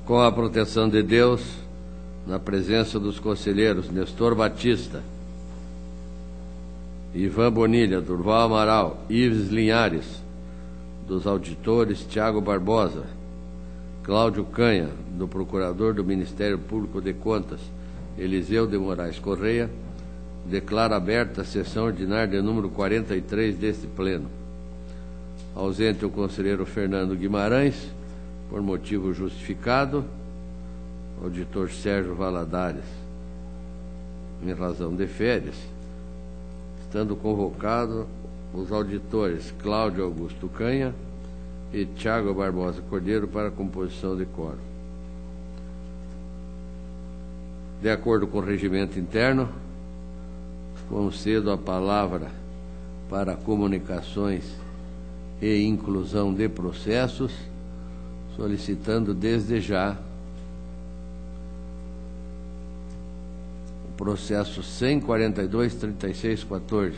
Com a proteção de Deus, na presença dos conselheiros Nestor Batista, Ivan Bonilha, Durval Amaral, Ives Linhares, dos auditores Tiago Barbosa, Cláudio Canha, do Procurador do Ministério Público de Contas, Eliseu de Moraes Correia, declaro aberta a sessão ordinária de número 43 deste pleno. Ausente o conselheiro Fernando Guimarães, por motivo justificado. Auditor Sérgio Valadares, em razão de férias. Estando convocados os auditores Cláudio Augusto Canha e Tiago Barbosa Cordeiro para a composição de quórum. De acordo com o regimento interno, concedo a palavra para comunicações e inclusão de processos, solicitando desde já o processo 142.3614,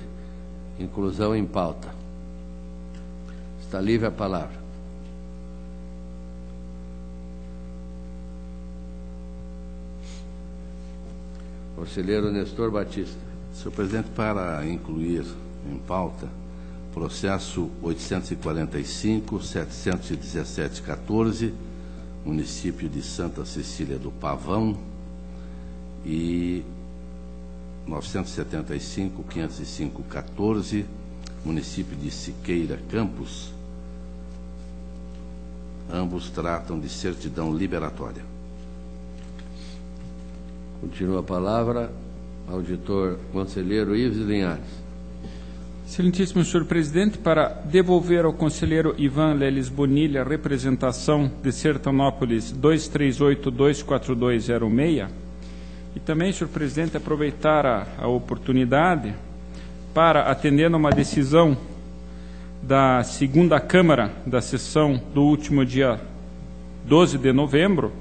inclusão em pauta. Está livre a palavra. Conselheiro Nestor Batista. Senhor presidente, para incluir em pauta processo 845.717.14, município de Santa Cecília do Pavão, e 975.505.14, município de Siqueira Campos. Ambos tratam de certidão liberatória. Continua a palavra, auditor conselheiro Ives Linhares. Excelentíssimo senhor presidente, para devolver ao conselheiro Ivan Leles Bonilha a representação de Sertanópolis 238.24206, e também, senhor presidente, aproveitar a oportunidade para, atendendo a uma decisão da segunda Câmara da sessão do último dia 12 de novembro,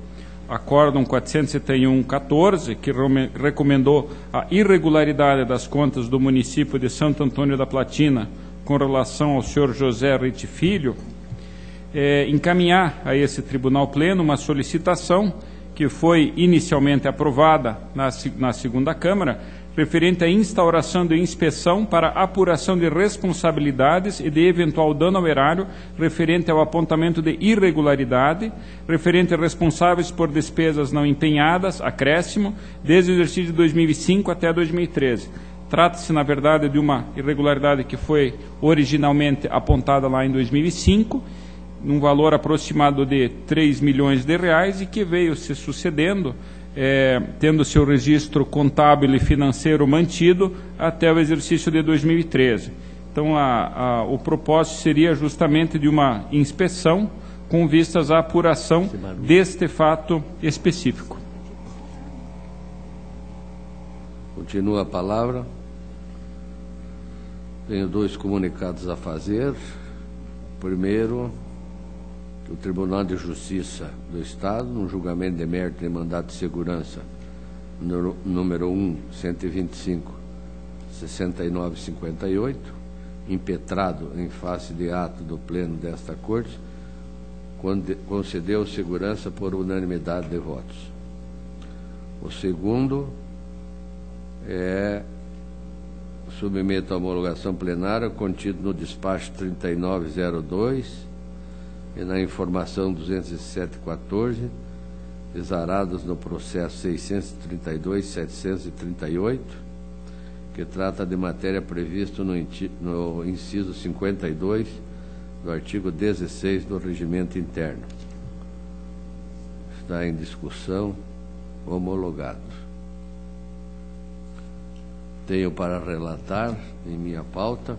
Acórdão 471-14, que recomendou a irregularidade das contas do município de Santo Antônio da Platina com relação ao senhor José Rite Filho, encaminhar a esse Tribunal Pleno uma solicitação que foi inicialmente aprovada na segunda Câmara, referente à instauração de inspeção para apuração de responsabilidades e de eventual dano ao erário, referente ao apontamento de irregularidade, referente a responsáveis por despesas não empenhadas, acréscimo, desde o exercício de 2005 até 2013. Trata-se, na verdade, de uma irregularidade que foi originalmente apontada lá em 2005, num valor aproximado de 3 milhões de reais, e que veio se sucedendo, tendo seu registro contábil e financeiro mantido até o exercício de 2013. Então, o propósito seria justamente de uma inspeção com vistas à apuração deste fato específico. Continua a palavra. Tenho dois comunicados a fazer. Primeiro, o Tribunal de Justiça do Estado, no julgamento de mérito de mandado de segurança, número 1.125.6958, impetrado em face de ato do Pleno desta Corte, concedeu segurança por unanimidade de votos. O segundo submeto à homologação plenária contido no despacho 3902, e na informação 207.14, exarados no processo 632.738, que trata de matéria prevista no inciso 52 do artigo 16 do Regimento Interno. Está em discussão, homologado. Tenho para relatar em minha pauta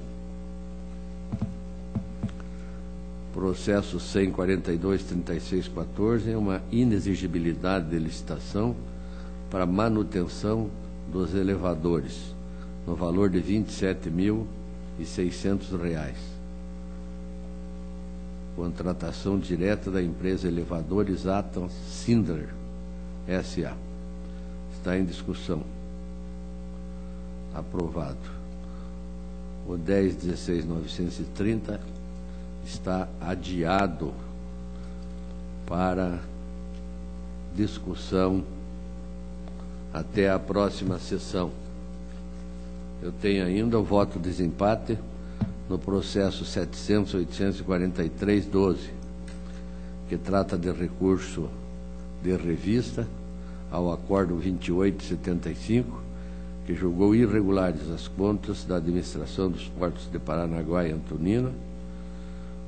processo 142.3614, uma inexigibilidade de licitação para manutenção dos elevadores, no valor de R$ 27.600. Contratação direta da empresa Elevadores Atom Sindler S.A. Está em discussão. Aprovado. O 10.16.930 está adiado para discussão até a próxima sessão. Eu tenho ainda o voto de desempate no processo 700.843.12, que trata de recurso de revista ao Acordo 2875, que julgou irregulares as contas da administração dos portos de Paranaguá e Antonina,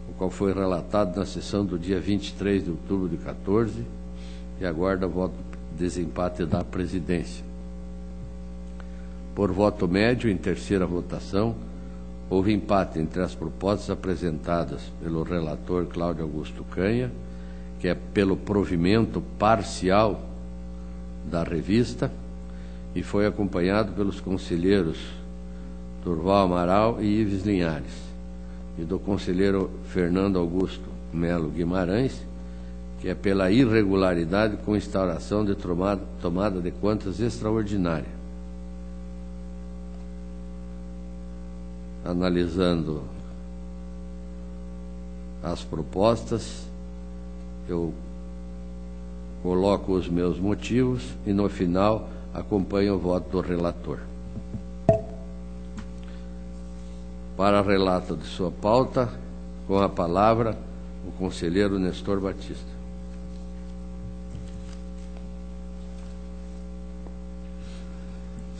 o qual foi relatado na sessão do dia 23 de outubro de 14 e aguarda voto de desempate da presidência. Por voto médio, em terceira votação, houve empate entre as propostas apresentadas pelo relator Cláudio Augusto Canha, que é pelo provimento parcial da revista, e foi acompanhado pelos conselheiros Durval Amaral e Ives Linhares, e do conselheiro Fernando Augusto Melo Guimarães, que é pela irregularidade com instauração de tomada de contas extraordinária. Analisando as propostas, eu coloco os meus motivos e, no final, acompanho o voto do relator. Para relato de sua pauta, com a palavra, o conselheiro Nestor Batista.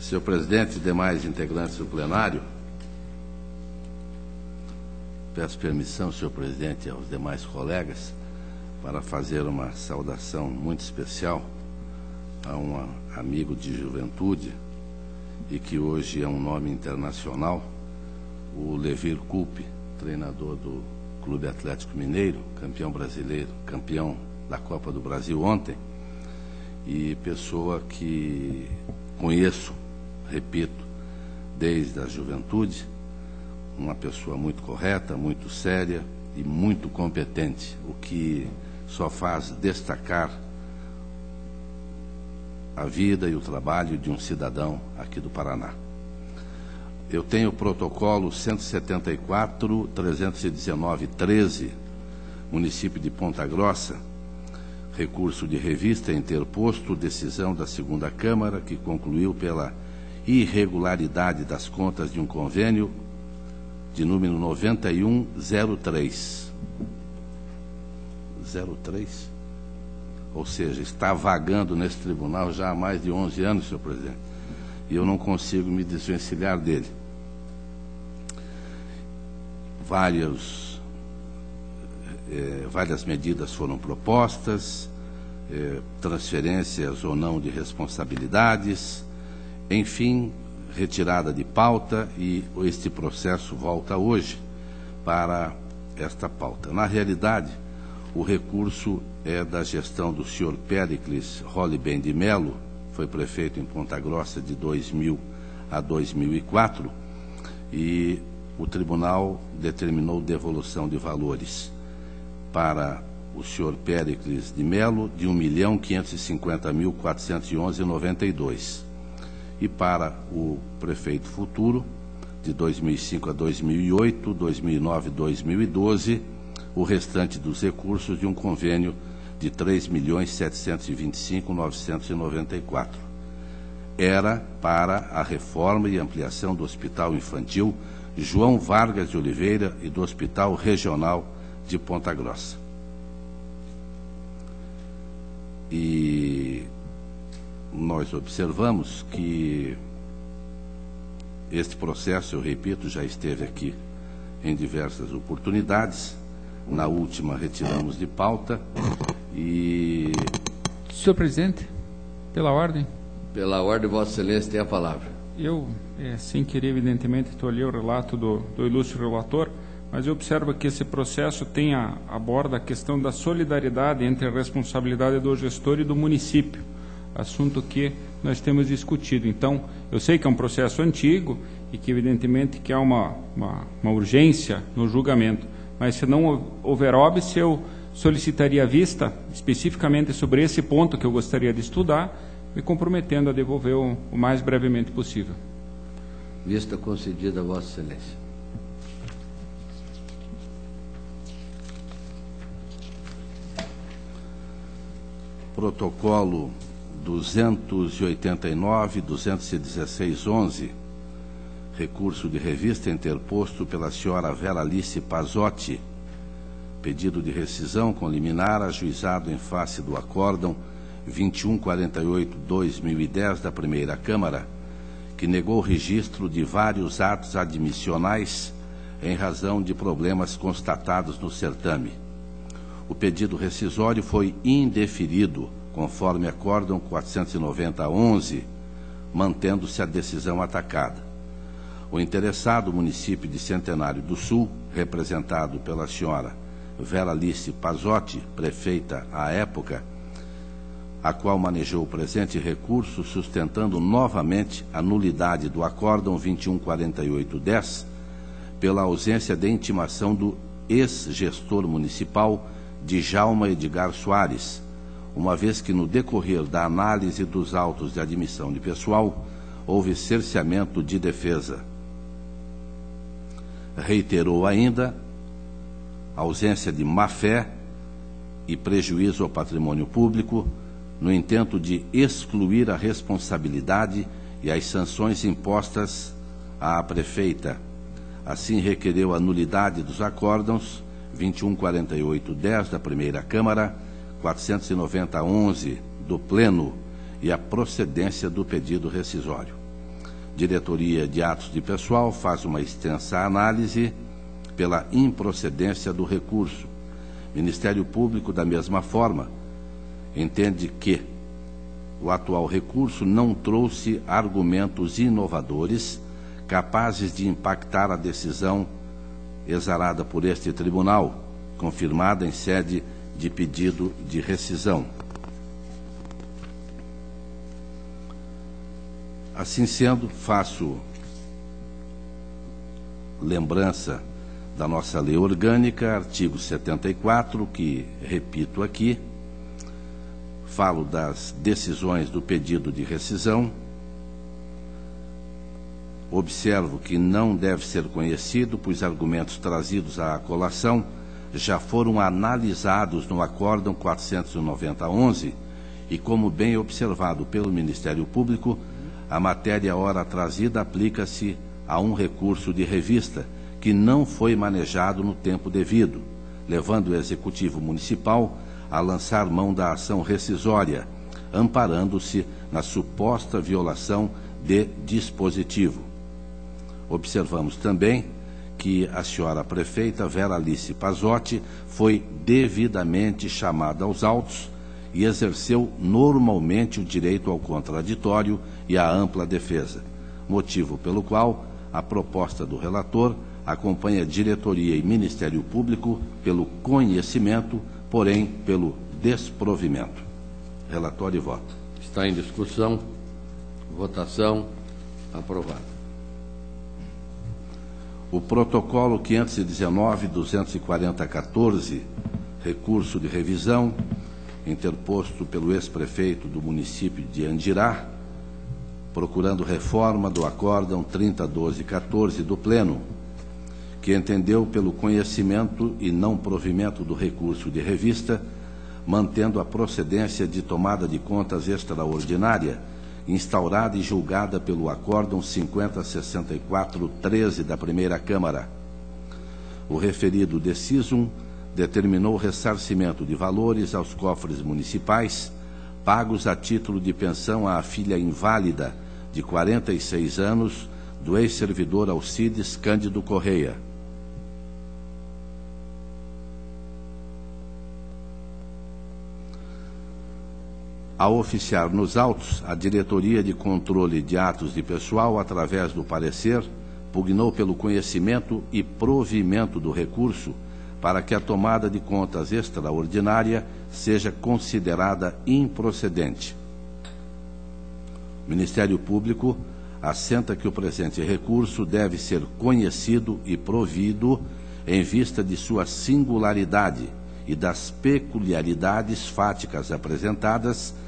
Senhor presidente e demais integrantes do plenário, peço permissão, senhor presidente, aos demais colegas, para fazer uma saudação muito especial a um amigo de juventude e que hoje é um nome internacional, o Levir Coupe, treinador do Clube Atlético Mineiro, campeão brasileiro, campeão da Copa do Brasil ontem, e pessoa que conheço, repito, desde a juventude, uma pessoa muito correta, muito séria e muito competente, o que só faz destacar a vida e o trabalho de um cidadão aqui do Paraná. Eu tenho o protocolo 174.319.13, município de Ponta Grossa, recurso de revista interposto, decisão da segunda Câmara, que concluiu pela irregularidade das contas de um convênio de número 9103. 03? Ou seja, está vagando nesse tribunal já há mais de 11 anos, senhor presidente, e eu não consigo me desvencilhar dele. Várias medidas foram propostas, transferências ou não de responsabilidades, enfim, retirada de pauta, e este processo volta hoje para esta pauta. Na realidade, o recurso é da gestão do senhor Péricles Holliben de Melo, foi prefeito em Ponta Grossa de 2000 a 2004, e o tribunal determinou devolução de valores para o senhor Péricles de Melo de R$ 1.550.411,92 e para o prefeito futuro de 2005 a 2008, 2009 e 2012, o restante dos recursos de um convênio de R$ 3.725.994. Era para a reforma e ampliação do Hospital Infantil João Vargas de Oliveira e do Hospital Regional de Ponta Grossa. E nós observamos que este processo, eu repito, já esteve aqui em diversas oportunidades. Na última retiramos de pauta e... Senhor presidente, pela ordem. Pela ordem, Vossa Excelência tem a palavra. Eu, sem querer, evidentemente, estou ali o relato do ilustre relator, mas eu observo que esse processo aborda a questão da solidariedade entre a responsabilidade do gestor e do município, assunto que nós temos discutido. Então, eu sei que é um processo antigo e que, evidentemente, que há uma urgência no julgamento, mas se não houver óbice, eu solicitaria a vista, especificamente sobre esse ponto que eu gostaria de estudar, me comprometendo a devolver o mais brevemente possível. Vista concedida a Vossa Excelência. Protocolo 289, 216-11, recurso de revista interposto pela senhora Vera Alice Pazotti, pedido de rescisão com liminar ajuizado em face do acórdão 2148/2010 da Primeira Câmara, que negou o registro de vários atos admissionais em razão de problemas constatados no certame. O pedido rescisório foi indeferido, conforme acórdão 490-11, mantendo-se a decisão atacada. O interessado, município de Centenário do Sul, representado pela senhora Vera Alice Pazotti, prefeita à época, a qual manejou o presente recurso, sustentando novamente a nulidade do acórdão 2148-10, pela ausência de intimação do ex-gestor municipal Djalma Edgar Soares, uma vez que no decorrer da análise dos autos de admissão de pessoal, houve cerceamento de defesa. Reiterou ainda a ausência de má-fé e prejuízo ao patrimônio público, no intento de excluir a responsabilidade e as sanções impostas à prefeita. Assim, requereu a nulidade dos acórdãos 2148-10 da Primeira Câmara, 490-11 do Pleno e a procedência do pedido rescisório. Diretoria de Atos de Pessoal faz uma extensa análise pela improcedência do recurso. Ministério Público, da mesma forma, entende que o atual recurso não trouxe argumentos inovadores capazes de impactar a decisão exarada por este tribunal, confirmada em sede de pedido de rescisão. Assim sendo, faço lembrança da nossa lei orgânica, artigo 74, que repito aqui, falo das decisões do pedido de rescisão. Observo que não deve ser conhecido, pois argumentos trazidos à colação já foram analisados no acórdão 490-11 e, como bem observado pelo Ministério Público, a matéria ora trazida aplica-se a um recurso de revista que não foi manejado no tempo devido, levando o Executivo Municipal a lançar mão da ação rescisória, amparando-se na suposta violação de dispositivo. Observamos também que a senhora prefeita Vera Alice Pazotti foi devidamente chamada aos autos e exerceu normalmente o direito ao contraditório e à ampla defesa, motivo pelo qual a proposta do relator acompanha diretoria e Ministério Público pelo conhecimento, porém pelo desprovimento. Relatório e voto. Está em discussão. Votação. Aprovado. O protocolo 519-240-14, recurso de revisão, interposto pelo ex-prefeito do município de Andirá, procurando reforma do acórdão 3012-14 do Pleno, que entendeu pelo conhecimento e não provimento do recurso de revista, mantendo a procedência de tomada de contas extraordinária, instaurada e julgada pelo acórdão 5064-13 da Primeira Câmara. O referido decisum determinou o ressarcimento de valores aos cofres municipais pagos a título de pensão à filha inválida de 46 anos do ex-servidor Alcides Cândido Correia. Ao oficiar nos autos, a Diretoria de Controle de Atos de Pessoal, através do parecer, pugnou pelo conhecimento e provimento do recurso para que a tomada de contas extraordinária seja considerada improcedente. O Ministério Público assenta que o presente recurso deve ser conhecido e provido em vista de sua singularidade e das peculiaridades fáticas apresentadas,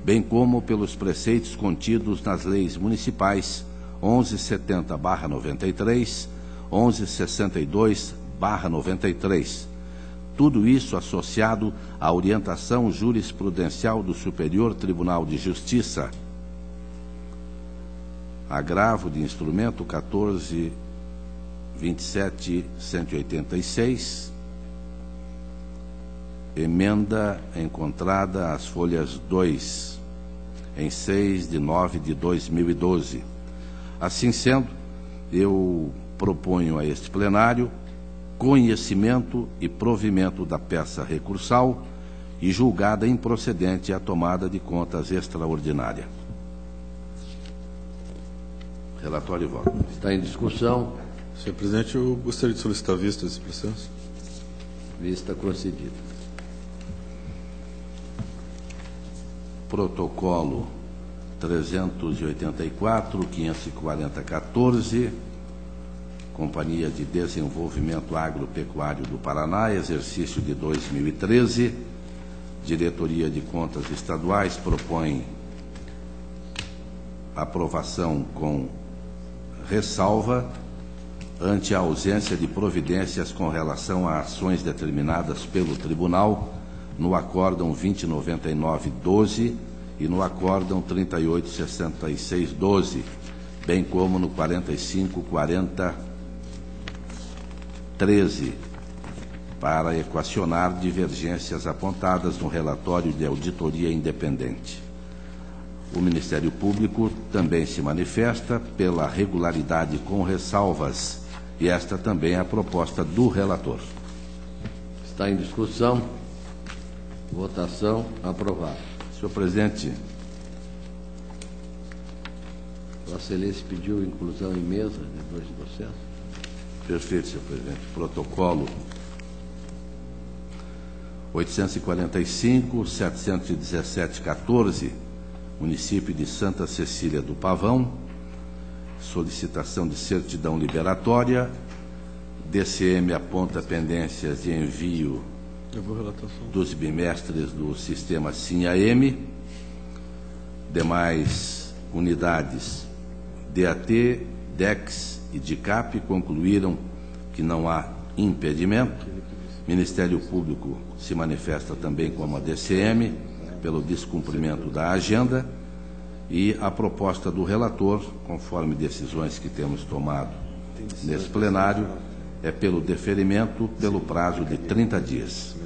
bem como pelos preceitos contidos nas leis municipais 1170/93, 1162/93, Tudo isso associado à orientação jurisprudencial do Superior Tribunal de Justiça. Agravo de instrumento 14.27.186, emenda encontrada às folhas 2, em 6/9/2012. Assim sendo, eu proponho a este plenário conhecimento e provimento da peça recursal e julgada improcedente a tomada de contas extraordinária. Relatório e voto. Está em discussão. Senhor presidente, eu gostaria de solicitar vista desse processo. Vista concedida. Protocolo 384.540.14, Companhia de Desenvolvimento Agropecuário do Paraná, exercício de 2013. Diretoria de Contas Estaduais propõe aprovação com ressalva ante a ausência de providências com relação a ações determinadas pelo Tribunal no Acórdão 2099-12 e no Acórdão 3866-12, bem como no 4540-13, para equacionar divergências apontadas no relatório de auditoria independente. O Ministério Público também se manifesta pela regularidade com ressalvas, e esta também é a proposta do relator. Está em discussão. Votação. Aprovado. Senhor presidente, Vossa Excelência pediu inclusão em mesa de dois processos. perfeito, senhor presidente. Protocolo 845.717.14, município de Santa Cecília do Pavão, solicitação de certidão liberatória, DCM aponta pendências de envio dos bimestres do sistema SINHA-M, demais unidades DAT, DEX e DICAP concluíram que não há impedimento. Ministério Público se manifesta também como a DCM pelo descumprimento da agenda, e a proposta do relator, conforme decisões que temos tomado nesse plenário, é pelo deferimento pelo prazo de 30 dias.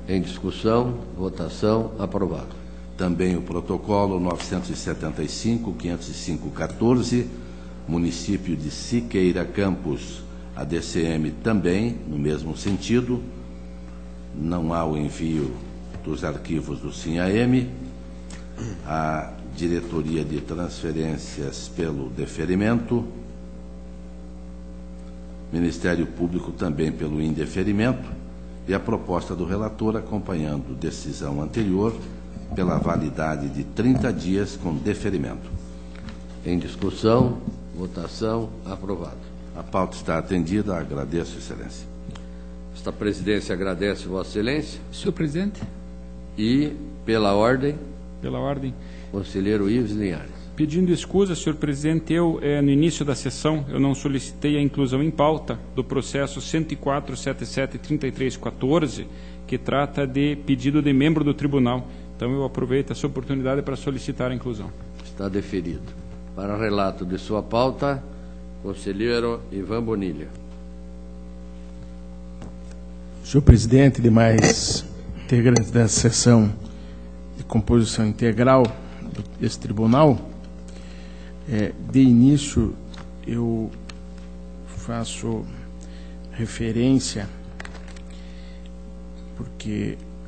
Em discussão. Votação. Aprovado. Também o protocolo 975.505.14, município de Siqueira Campos, a DCM também, no mesmo sentido, não há o envio dos arquivos do SINHA-M, a diretoria de transferências pelo deferimento, Ministério Público também pelo indeferimento, e a proposta do relator acompanhando decisão anterior pela validade de 30 dias com deferimento. Em discussão. Votação. Aprovado. A pauta está atendida. Agradeço, Excelência. Esta presidência agradece Vossa Excelência. Senhor presidente, E, pela ordem, conselheiro Ives Linhares. pedindo escusa, senhor presidente, eu, no início da sessão, eu não solicitei a inclusão em pauta do processo 104.77.33.14, que trata de pedido de membro do tribunal. Então, eu aproveito essa oportunidade para solicitar a inclusão. Está deferido. Para relato de sua pauta, conselheiro Ivan Bonilha. Senhor presidente, demais integrantes dessa sessão de composição integral desse tribunal, de início eu faço referência,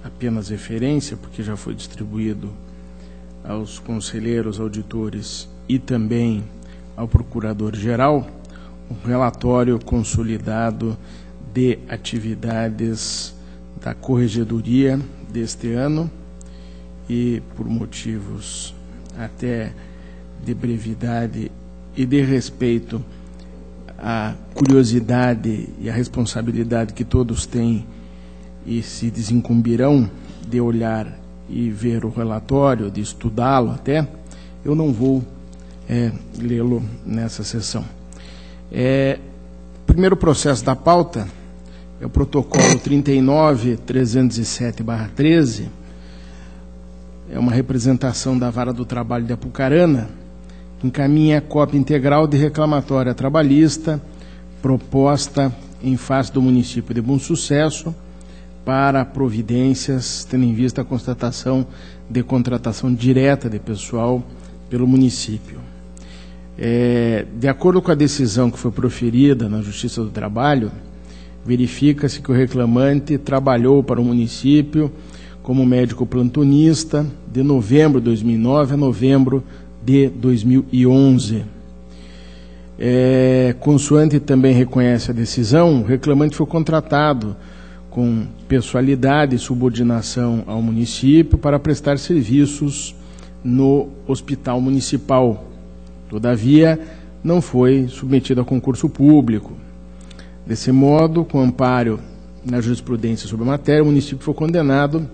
apenas referência, porque já foi distribuído aos conselheiros auditores e também ao procurador-geral um relatório consolidado de atividades da Corregedoria deste ano, e por motivos até de brevidade e de respeito à curiosidade e à responsabilidade que todos têm e se desincumbirão de olhar e ver o relatório, de estudá-lo até, eu não vou lê-lo nessa sessão. Primeiro processo da pauta é o protocolo 39.307/13, é uma representação da Vara do Trabalho de Apucarana, que encaminha a cópia integral de reclamatória trabalhista proposta em face do município de Bom Sucesso para providências, tendo em vista a constatação de contratação direta de pessoal pelo município. De acordo com a decisão que foi proferida na Justiça do Trabalho, verifica-se que o reclamante trabalhou para o município como médico plantonista de novembro de 2009 a novembro de 2011. Consoante também reconhece a decisão, o reclamante foi contratado com pessoalidade e subordinação ao município para prestar serviços no hospital municipal. Todavia, não foi submetido a concurso público. Desse modo, com amparo na jurisprudência sobre a matéria, o município foi condenado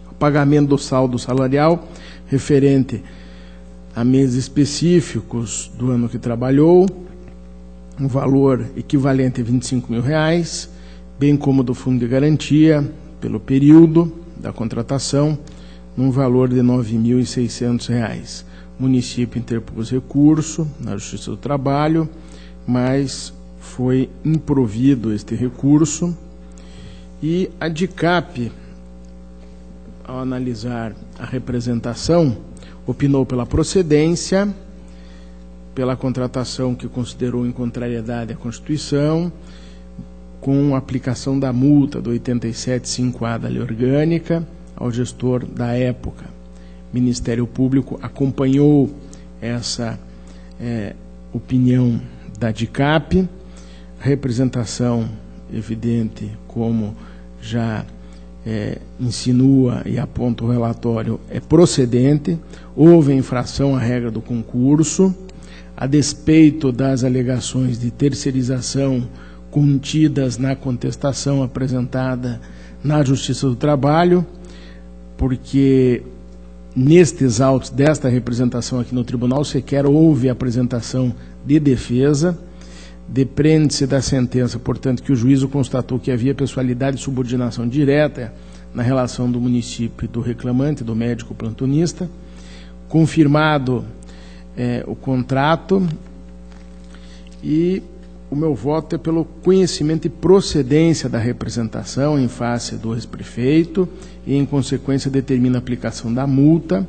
ao pagamento do saldo salarial referente a meses específicos do ano que trabalhou, um valor equivalente a R$25.000, bem como do fundo de garantia pelo período da contratação, num valor de R$9.600. O município interpôs recurso na Justiça do Trabalho, mas foi improvido este recurso e a DICAP, ao analisar a representação, opinou pela procedência, pela contratação que considerou em contrariedade à Constituição, com a aplicação da multa do 87.5A da Lei Orgânica ao gestor da época. O Ministério Público acompanhou essa opinião da DICAP, a representação evidente, como já insinua e aponta o relatório, é procedente, houve infração à regra do concurso, a despeito das alegações de terceirização contidas na contestação apresentada na Justiça do Trabalho, porque nestes autos desta representação aqui no tribunal sequer houve apresentação de defesa. Depreende-se da sentença, portanto, que o juízo constatou que havia pessoalidade e subordinação direta na relação do município e do reclamante, do médico plantonista. Confirmado o contrato, e o meu voto é pelo conhecimento e procedência da representação em face do ex-prefeito e, em consequência, determina a aplicação da multa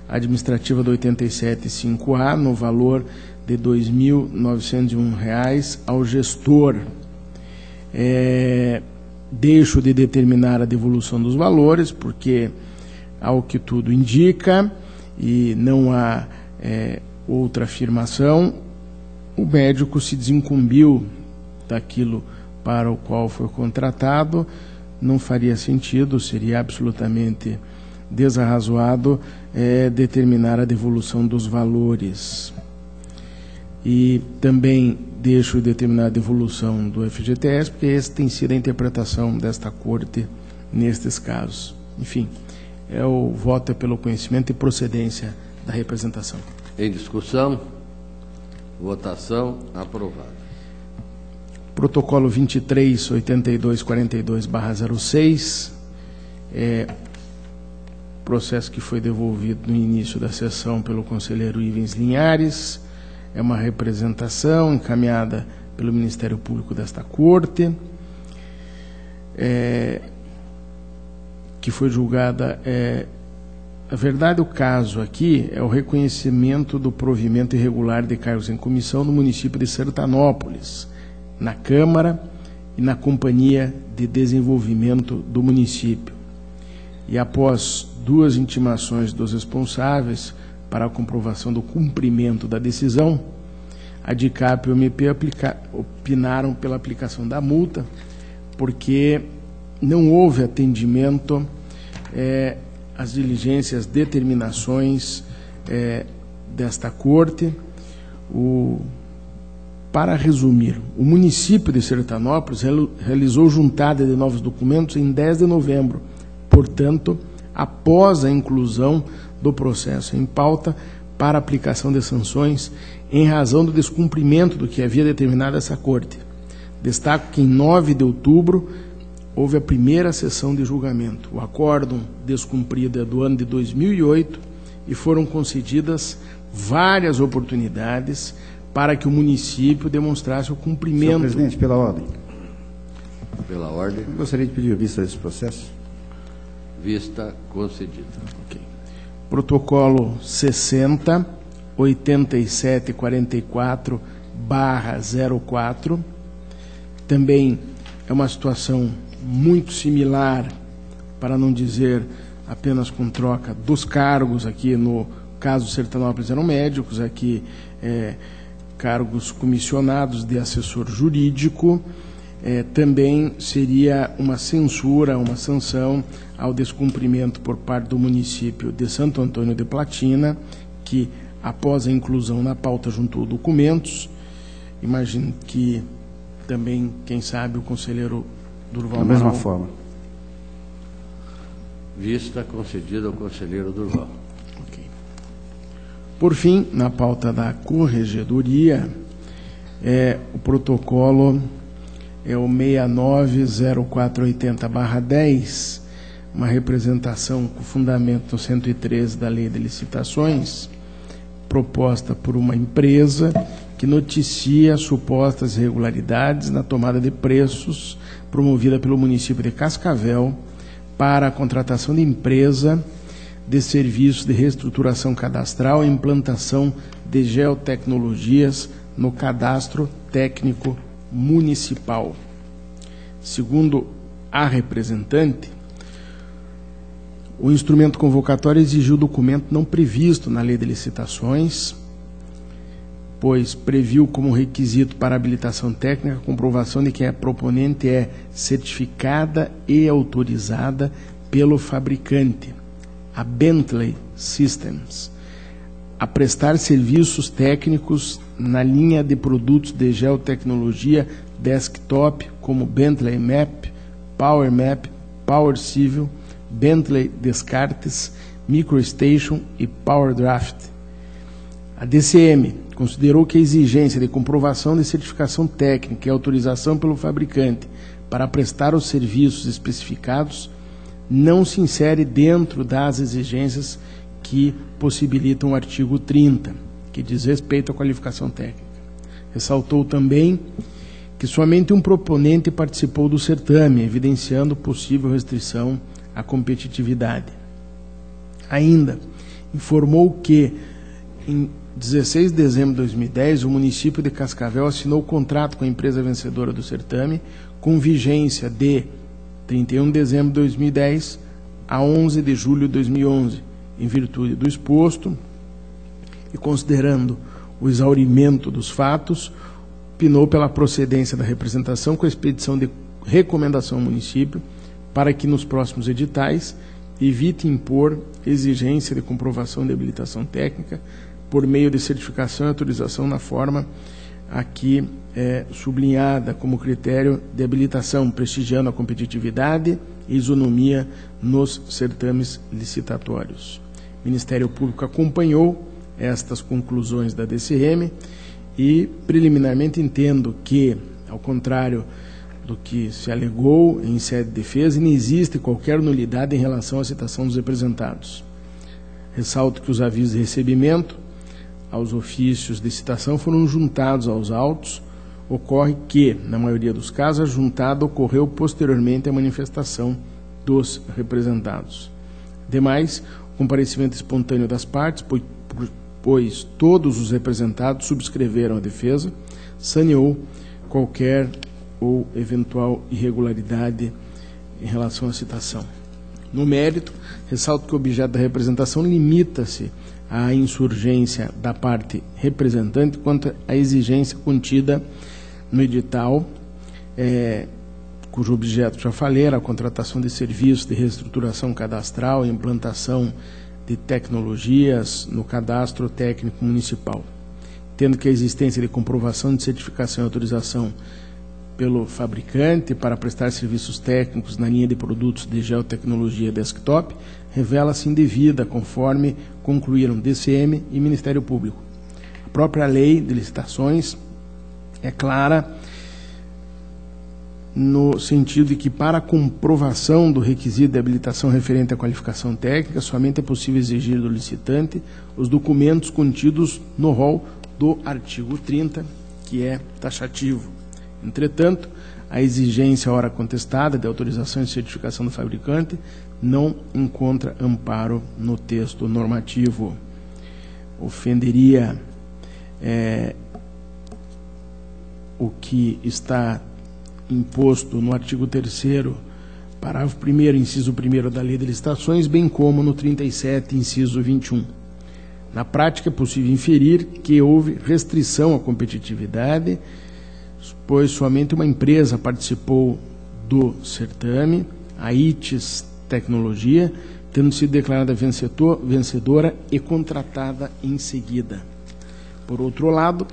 administrativa do 87.5A no valor de R$ 2.901 ao gestor. Deixo de determinar a devolução dos valores, porque, ao que tudo indica, e não há outra afirmação, o médico se desincumbiu daquilo para o qual foi contratado. Não faria sentido, seria absolutamente desarrazoado determinar a devolução dos valores. E também deixo de determinar a devolução do FGTS, porque essa tem sido a interpretação desta Corte nestes casos. Enfim, o voto é pelo conhecimento e procedência da representação. Em discussão, votação, aprovado. Protocolo 23.8242/06, processo que foi devolvido no início da sessão pelo conselheiro Ivens Linhares. É uma representação encaminhada pelo Ministério Público desta Corte, que foi julgada. Na verdade, o caso aqui é o reconhecimento do provimento irregular de cargos em comissão no município de Sertanópolis, na Câmara e na Companhia de Desenvolvimento do município. E após duas intimações dos responsáveis para a comprovação do cumprimento da decisão, a DICAP e o MP opinaram pela aplicação da multa, porque não houve atendimento às diligências, determinações desta Corte. Para resumir, o município de Sertanópolis realizou juntada de novos documentos em 10 de novembro, portanto, após a inclusão do processo em pauta para aplicação de sanções em razão do descumprimento do que havia determinado essa Corte. Destaco que em 9 de outubro houve a primeira sessão de julgamento. O acórdão descumprido é do ano de 2008 e foram concedidas várias oportunidades para que o município demonstrasse o cumprimento. Senhor presidente, pela ordem. Pela ordem. Eu gostaria de pedir vista desse processo. Vista concedida. Okay. Protocolo 60, 8744/04. Também é uma situação muito similar, para não dizer apenas com troca dos cargos. Aqui no caso Sertanópolis eram médicos, aqui cargos comissionados de assessor jurídico. Também seria uma censura, uma sanção ao descumprimento por parte do município de Santo Antônio de Platina, que após a inclusão na pauta juntou documentos. Imagino que também, quem sabe, o conselheiro Durval Da mesma Amaral. forma. Vista concedida ao conselheiro Durval. Ok. Por fim, na pauta da corregedoria, o protocolo é o 690480/10, uma representação com fundamento no 113 da Lei de Licitações, proposta por uma empresa que noticia supostas irregularidades na tomada de preços promovida pelo município de Cascavel para a contratação de empresa de serviços de reestruturação cadastral e implantação de geotecnologias no cadastro técnico municipal. Segundo a representante, o instrumento convocatório exigiu documento não previsto na Lei de Licitações, pois previu como requisito para habilitação técnica a comprovação de que a proponente é certificada e autorizada pelo fabricante, a Bentley Systems, a prestar serviços técnicos na linha de produtos de geotecnologia desktop, como Bentley Map, Power Map, Power Civil, Bentley Descartes, MicroStation e Power Draft. A DCM considerou que a exigência de comprovação de certificação técnica e autorização pelo fabricante para prestar os serviços especificados não se insere dentro das exigências que possibilitam o artigo 30, que diz respeito à qualificação técnica. Ressaltou também que somente um proponente participou do certame, evidenciando possível restrição à competitividade. Ainda informou que, em 16 de dezembro de 2010, o município de Cascavel assinou o contrato com a empresa vencedora do certame, com vigência de 31 de dezembro de 2010 a 11 de julho de 2011, em virtude do exposto e considerando o exaurimento dos fatos, opinou pela procedência da representação com a expedição de recomendação ao município para que nos próximos editais evite impor exigência de comprovação de habilitação técnica por meio de certificação e autorização na forma aqui sublinhada como critério de habilitação, prestigiando a competitividade e isonomia nos certames licitatórios. O Ministério Público acompanhou estas conclusões da DCM e, preliminarmente, entendo que, ao contrário do que se alegou em sede de defesa, não existe qualquer nulidade em relação à citação dos representados. Ressalto que os avisos de recebimento aos ofícios de citação foram juntados aos autos. Ocorre que, na maioria dos casos, a juntada ocorreu posteriormente à manifestação dos representados. Demais, o comparecimento espontâneo das partes, pois todos os representados subscreveram a defesa, saneou qualquer ou eventual irregularidade em relação à citação. No mérito, ressalto que o objeto da representação limita-se à insurgência da parte representante quanto à exigência contida no edital, cujo objeto, já falei, era a contratação de serviços de reestruturação cadastral e implantação de tecnologias no cadastro técnico municipal, tendo que a existência de comprovação de certificação e autorização pelo fabricante para prestar serviços técnicos na linha de produtos de geotecnologia desktop revela-se indevida, conforme concluíram DCM e Ministério Público. A própria lei de licitações é clara no sentido de que, para a comprovação do requisito de habilitação referente à qualificação técnica, somente é possível exigir do licitante os documentos contidos no rol do artigo 30, que é taxativo. Entretanto, a exigência ora contestada de autorização e certificação do fabricante não encontra amparo no texto normativo. Ofenderia o que está imposto no artigo 3º, parágrafo 1º, inciso 1º da Lei de Licitações, bem como no 37, inciso 21. Na prática, é possível inferir que houve restrição à competitividade, pois somente uma empresa participou do certame, a ITES Tecnologia, tendo sido declarada vencedora e contratada em seguida. Por outro lado,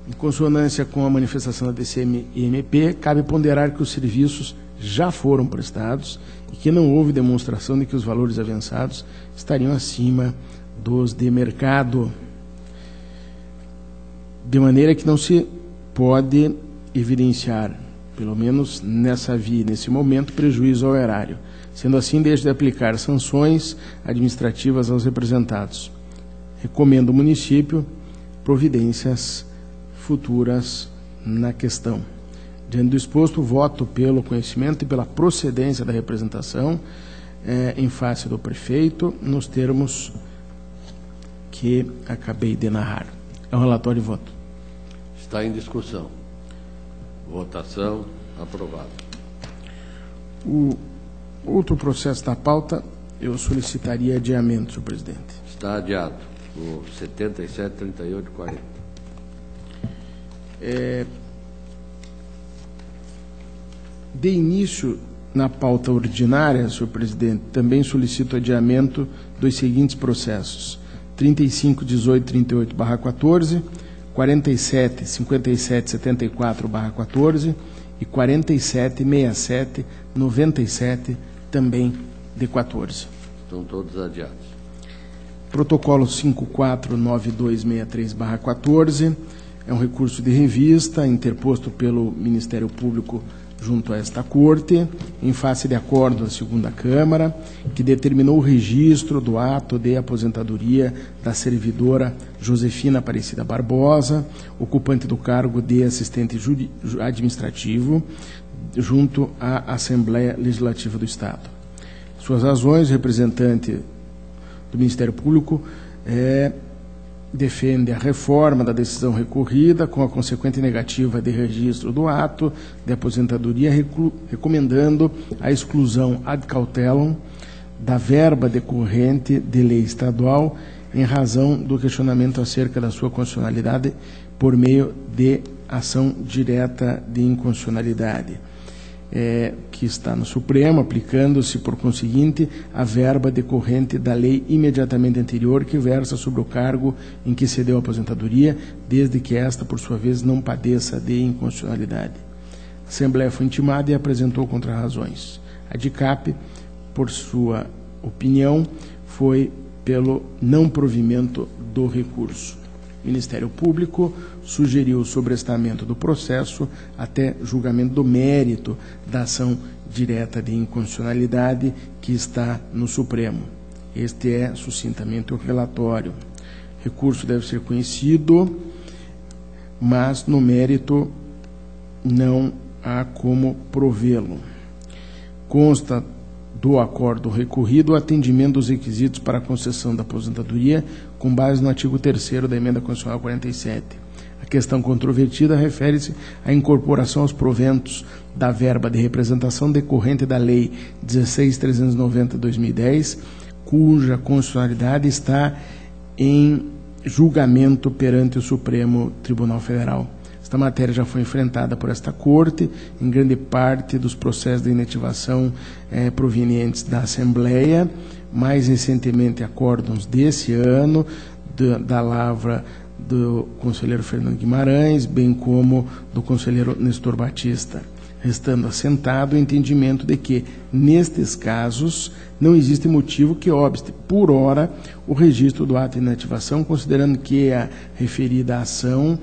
em consonância com a manifestação da DCM-MP, cabe ponderar que os serviços já foram prestados e que não houve demonstração de que os valores avançados estariam acima dos de mercado, de maneira que não se pode evidenciar, pelo menos nesse momento, prejuízo ao erário. Sendo assim, deixe de aplicar sanções administrativas aos representados. Recomendo ao município providências futuras na questão. Diante do exposto, voto pelo conhecimento e pela procedência da representação em face do prefeito, nos termos que acabei de narrar. É um relatório e voto. Está em discussão. Votação. Aprovado. O outro processo da pauta, eu solicitaria adiamento, senhor presidente. Está adiado. O 77, 38, 40. De início na pauta ordinária, senhor presidente, também solicito adiamento dos seguintes processos: 35, 18, 38/14, 47, 57, 74/14 e 47, 67, 97, também de 14. Estão todos adiados. Protocolo 549263/14 é um recurso de revista interposto pelo Ministério Público junto a esta Corte, em face de acordo da segunda Câmara, que determinou o registro do ato de aposentadoria da servidora Josefina Aparecida Barbosa, ocupante do cargo de assistente administrativo, junto à Assembleia Legislativa do Estado. Suas razões, o representante do Ministério Público defende a reforma da decisão recorrida com a consequente negativa de registro do ato de aposentadoria, recomendando a exclusão ad cautelam da verba decorrente de lei estadual em razão do questionamento acerca da sua constitucionalidade por meio de ação direta de inconstitucionalidade, que está no Supremo, aplicando-se, por conseguinte, a verba decorrente da lei imediatamente anterior que versa sobre o cargo em que se deu a aposentadoria, desde que esta, por sua vez, não padeça de inconstitucionalidade. A Assembleia foi intimada e apresentou contrarrazões. A DICAP, por sua opinião, foi pelo não provimento do recurso. O Ministério Público sugeriu o sobrestamento do processo até julgamento do mérito da ação direta de inconstitucionalidade que está no Supremo. Este é, sucintamente, o relatório. O recurso deve ser conhecido, mas no mérito não há como provê-lo. Consta do acordo recorrido o atendimento dos requisitos para a concessão da aposentadoria com base no artigo 3º da Emenda Constitucional 47. A questão controvertida refere-se à incorporação aos proventos da verba de representação decorrente da Lei 16.390/2010, cuja constitucionalidade está em julgamento perante o Supremo Tribunal Federal. Esta matéria já foi enfrentada por esta Corte, em grande parte dos processos de inativação provenientes da Assembleia, mais recentemente acórdãos desse ano, da lavra do conselheiro Fernando Guimarães, bem como do conselheiro Nestor Batista. restando assentado o entendimento de que, nestes casos, não existe motivo que obste, por hora, o registro do ato de inativação, considerando que a referida ação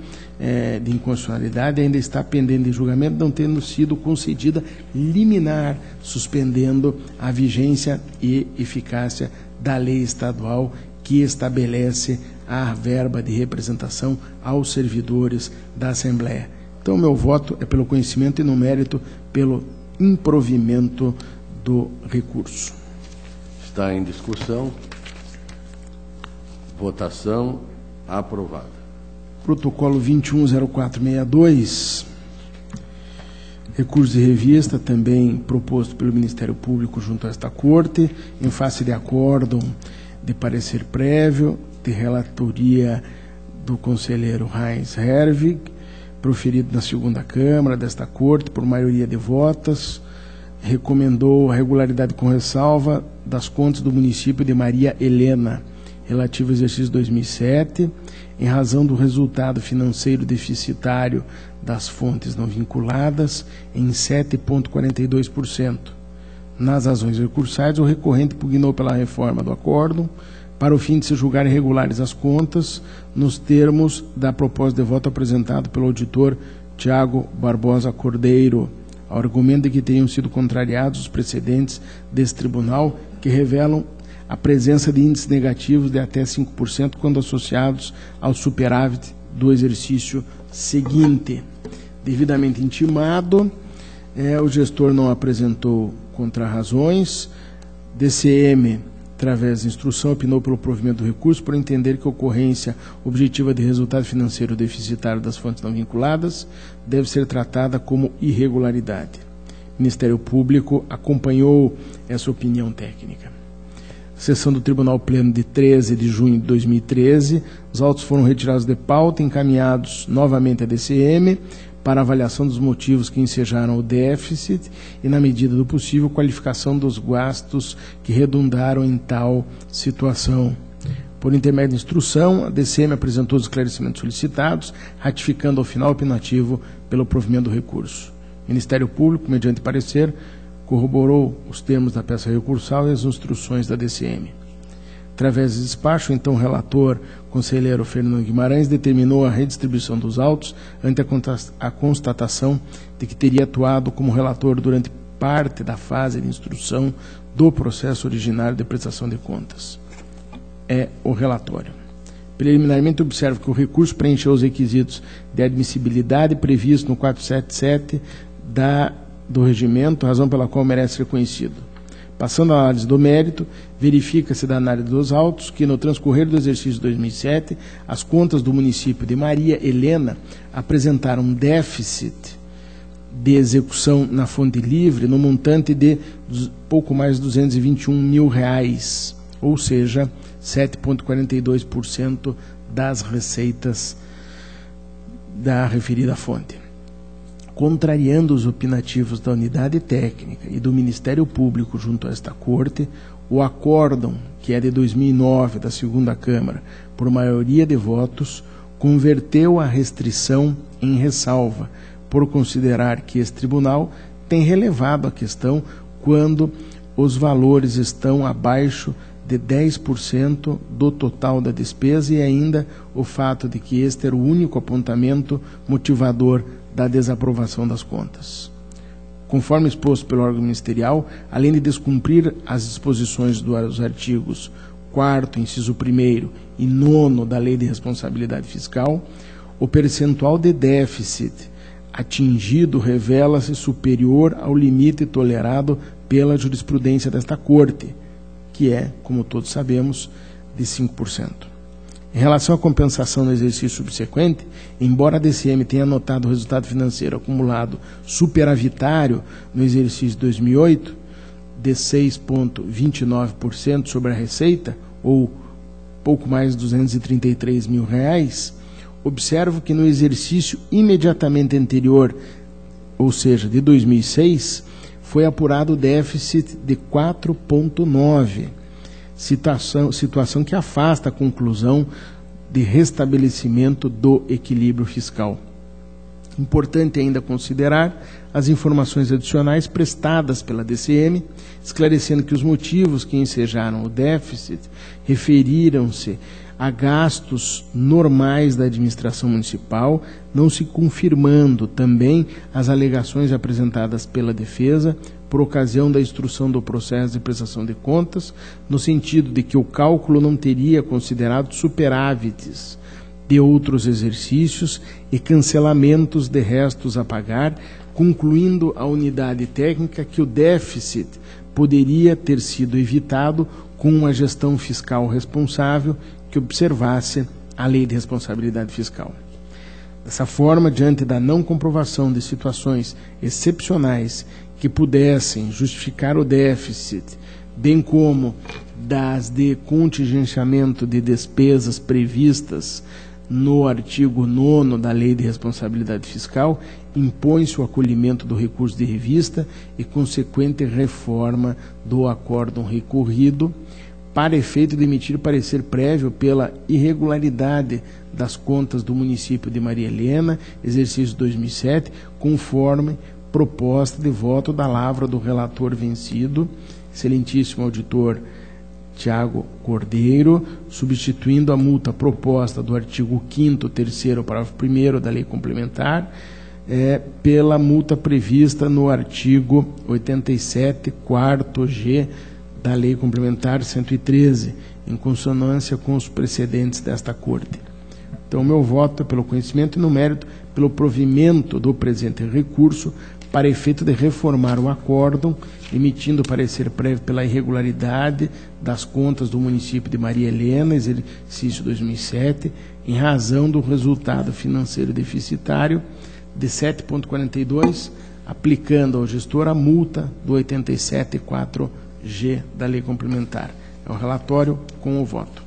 de inconstitucionalidade ainda está pendente de julgamento, não tendo sido concedida liminar, suspendendo a vigência e eficácia da lei estadual que estabelece a verba de representação aos servidores da Assembleia. Então, meu voto é pelo conhecimento e no mérito pelo improvimento do recurso. Está em discussão. Votação aprovada. Protocolo 210462, recurso de revista, também proposto pelo Ministério Público junto a esta Corte, em face de acórdão de parecer prévio, de relatoria do conselheiro Heinz Herwig, proferido na segunda Câmara desta Corte por maioria de votos, recomendou a regularidade com ressalva das contas do município de Maria Helena, relativo ao exercício 2007, em razão do resultado financeiro deficitário das fontes não vinculadas, em 7,42%. Nas razões recursais, o recorrente pugnou pela reforma do acórdão, para o fim de se julgar irregulares as contas, nos termos da proposta de voto apresentado pelo auditor Tiago Barbosa Cordeiro, ao argumento de que teriam sido contrariados os precedentes desse tribunal, que revelam a presença de índices negativos de até 5% quando associados ao superávit do exercício seguinte. Devidamente intimado, o gestor não apresentou contrarrazões, DCM, através da instrução, opinou pelo provimento do recurso por entender que a ocorrência objetiva de resultado financeiro deficitário das fontes não vinculadas deve ser tratada como irregularidade. O Ministério Público acompanhou essa opinião técnica. Sessão do Tribunal Pleno de 13 de junho de 2013, os autos foram retirados de pauta e encaminhados novamente à DCM para avaliação dos motivos que ensejaram o déficit e, na medida do possível, qualificação dos gastos que redundaram em tal situação. Por intermédio de instrução, a DCM apresentou os esclarecimentos solicitados, ratificando ao final opinativo pelo provimento do recurso. O Ministério Público, mediante parecer, corroborou os termos da peça recursal e as instruções da DCM. Através do despacho, então o relator, conselheiro Fernando Guimarães, determinou a redistribuição dos autos ante a constatação de que teria atuado como relator durante parte da fase de instrução do processo originário de prestação de contas. É o relatório. Preliminarmente, observo que o recurso preencheu os requisitos de admissibilidade previsto no 477 do regimento, razão pela qual merece ser conhecido. Passando à análise do mérito, verifica-se da análise dos autos que, no transcorrer do exercício 2007, as contas do município de Maria Helena apresentaram um déficit de execução na fonte livre no montante de pouco mais de R$221 mil, ou seja, 7,42% das receitas da referida fonte. Contrariando os opinativos da unidade técnica e do Ministério Público junto a esta Corte, o acórdão, que é de 2009 da segunda Câmara, por maioria de votos, converteu a restrição em ressalva, por considerar que esse tribunal tem relevado a questão quando os valores estão abaixo de 10% do total da despesa e ainda o fato de que este era o único apontamento motivador da desaprovação das contas. Conforme exposto pelo órgão ministerial, além de descumprir as disposições dos artigos 4º, inciso 1º e 9º da Lei de Responsabilidade Fiscal, o percentual de déficit atingido revela-se superior ao limite tolerado pela jurisprudência desta Corte, que é, como todos sabemos, de 5%. Em relação à compensação no exercício subsequente, embora a DCM tenha anotado o resultado financeiro acumulado superavitário no exercício 2008, de 6,29% sobre a receita, ou pouco mais de R$233 mil, observo que no exercício imediatamente anterior, ou seja, de 2006, foi apurado o déficit de 4,9%. Situação que afasta a conclusão de restabelecimento do equilíbrio fiscal. Importante ainda considerar as informações adicionais prestadas pela DCM, esclarecendo que os motivos que ensejaram o déficit referiram-se a gastos normais da administração municipal, não se confirmando também as alegações apresentadas pela defesa por ocasião da instrução do processo de prestação de contas, no sentido de que o cálculo não teria considerado superávites de outros exercícios e cancelamentos de restos a pagar, concluindo a unidade técnica que o déficit poderia ter sido evitado com uma gestão fiscal responsável que observasse a Lei de Responsabilidade Fiscal. Dessa forma, diante da não comprovação de situações excepcionais que pudessem justificar o déficit, bem como das de contingenciamento de despesas previstas no artigo 9º da Lei de Responsabilidade Fiscal, impõe-se o acolhimento do recurso de revista e consequente reforma do acórdão recorrido, para efeito de emitir parecer prévio pela irregularidade das contas do município de Maria Helena, exercício 2007, conforme proposta de voto da lavra do relator vencido, excelentíssimo auditor Tiago Cordeiro, substituindo a multa proposta do artigo 5º, 3º, parágrafo 1º da lei complementar, pela multa prevista no artigo 87, 4º G da lei complementar 113, em consonância com os precedentes desta Corte. Então, o meu voto é pelo conhecimento e, no mérito, pelo provimento do presente recurso para efeito de reformar o acórdão, emitindo parecer prévio pela irregularidade das contas do município de Maria Helena, exercício 2007, em razão do resultado financeiro deficitário de 7,42, aplicando ao gestor a multa do 87.4G da lei complementar. É um relatório com o voto.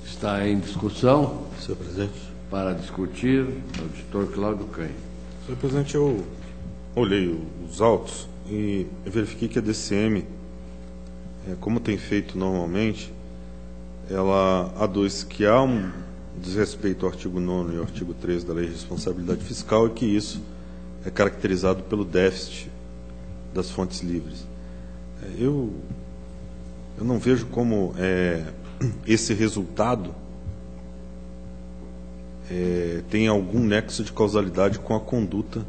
Está em discussão. Senhor presidente. Para discutir, o auditor Cláudio Canha. Senhor presidente, eu olhei os autos e verifiquei que a DCM, como tem feito normalmente, ela aduz que há um desrespeito ao artigo 9º e ao artigo 13 da Lei de Responsabilidade Fiscal e que isso é caracterizado pelo déficit das fontes livres. Eu não vejo como esse resultado tem algum nexo de causalidade com a conduta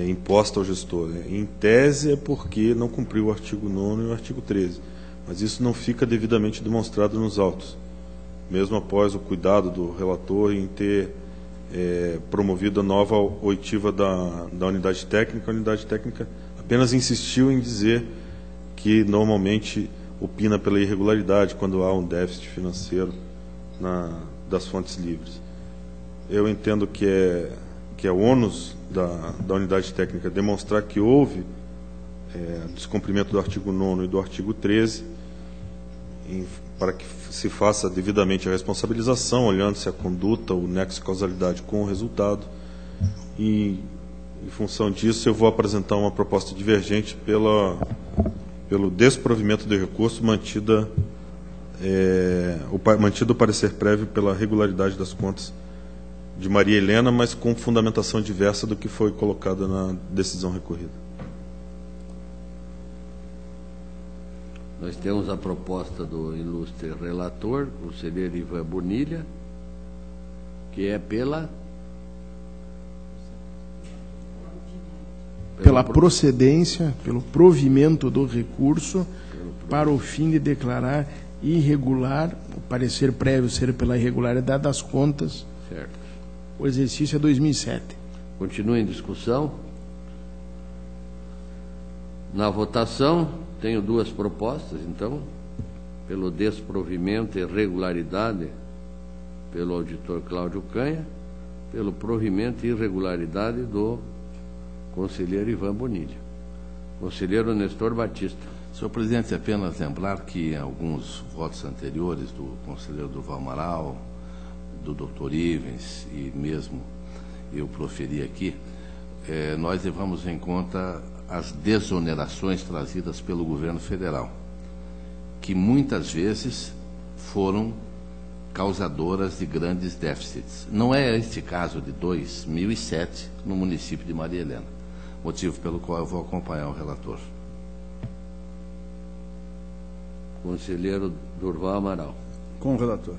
imposta ao gestor. Em tese é porque não cumpriu o artigo 9º e o artigo 13, mas isso não fica devidamente demonstrado nos autos, mesmo após o cuidado do relator em ter promovido a nova oitiva da unidade técnica. A unidade técnica apenas insistiu em dizer que normalmente opina pela irregularidade quando há um déficit financeiro das fontes livres. Eu entendo que é o ônus da unidade técnica demonstrar que houve descumprimento do artigo 9º e do artigo 13, para que se faça devidamente a responsabilização, olhando-se a conduta, o nexo de causalidade com o resultado. E, em função disso, eu vou apresentar uma proposta divergente pelo desprovimento de recurso, mantido o parecer prévio pela regularidade das contas de Maria Helena, mas com fundamentação diversa do que foi colocado na decisão recorrida. Nós temos a proposta do ilustre relator, o conselheiro Ivan Bonilha, que é pela procedência, pelo provimento do recurso, para o fim de declarar irregular, o parecer prévio ser pela irregularidade das contas. Certo. O exercício é 2007. Continua em discussão. Na votação, tenho duas propostas, então, pelo desprovimento e irregularidade, pelo auditor Cláudio Canha, pelo provimento e irregularidade do conselheiro Ivan Bonilha. Conselheiro Nestor Batista. Senhor presidente, apenas lembrar que em alguns votos anteriores do conselheiro Durval Amaral, do doutor Ivens e mesmo eu proferi aqui, nós levamos em conta as desonerações trazidas pelo governo federal, que muitas vezes foram causadoras de grandes déficits. Não é este caso de 2007 no município de Maria Helena, motivo pelo qual eu vou acompanhar o relator. Conselheiro Durval Amaral. Com o relator.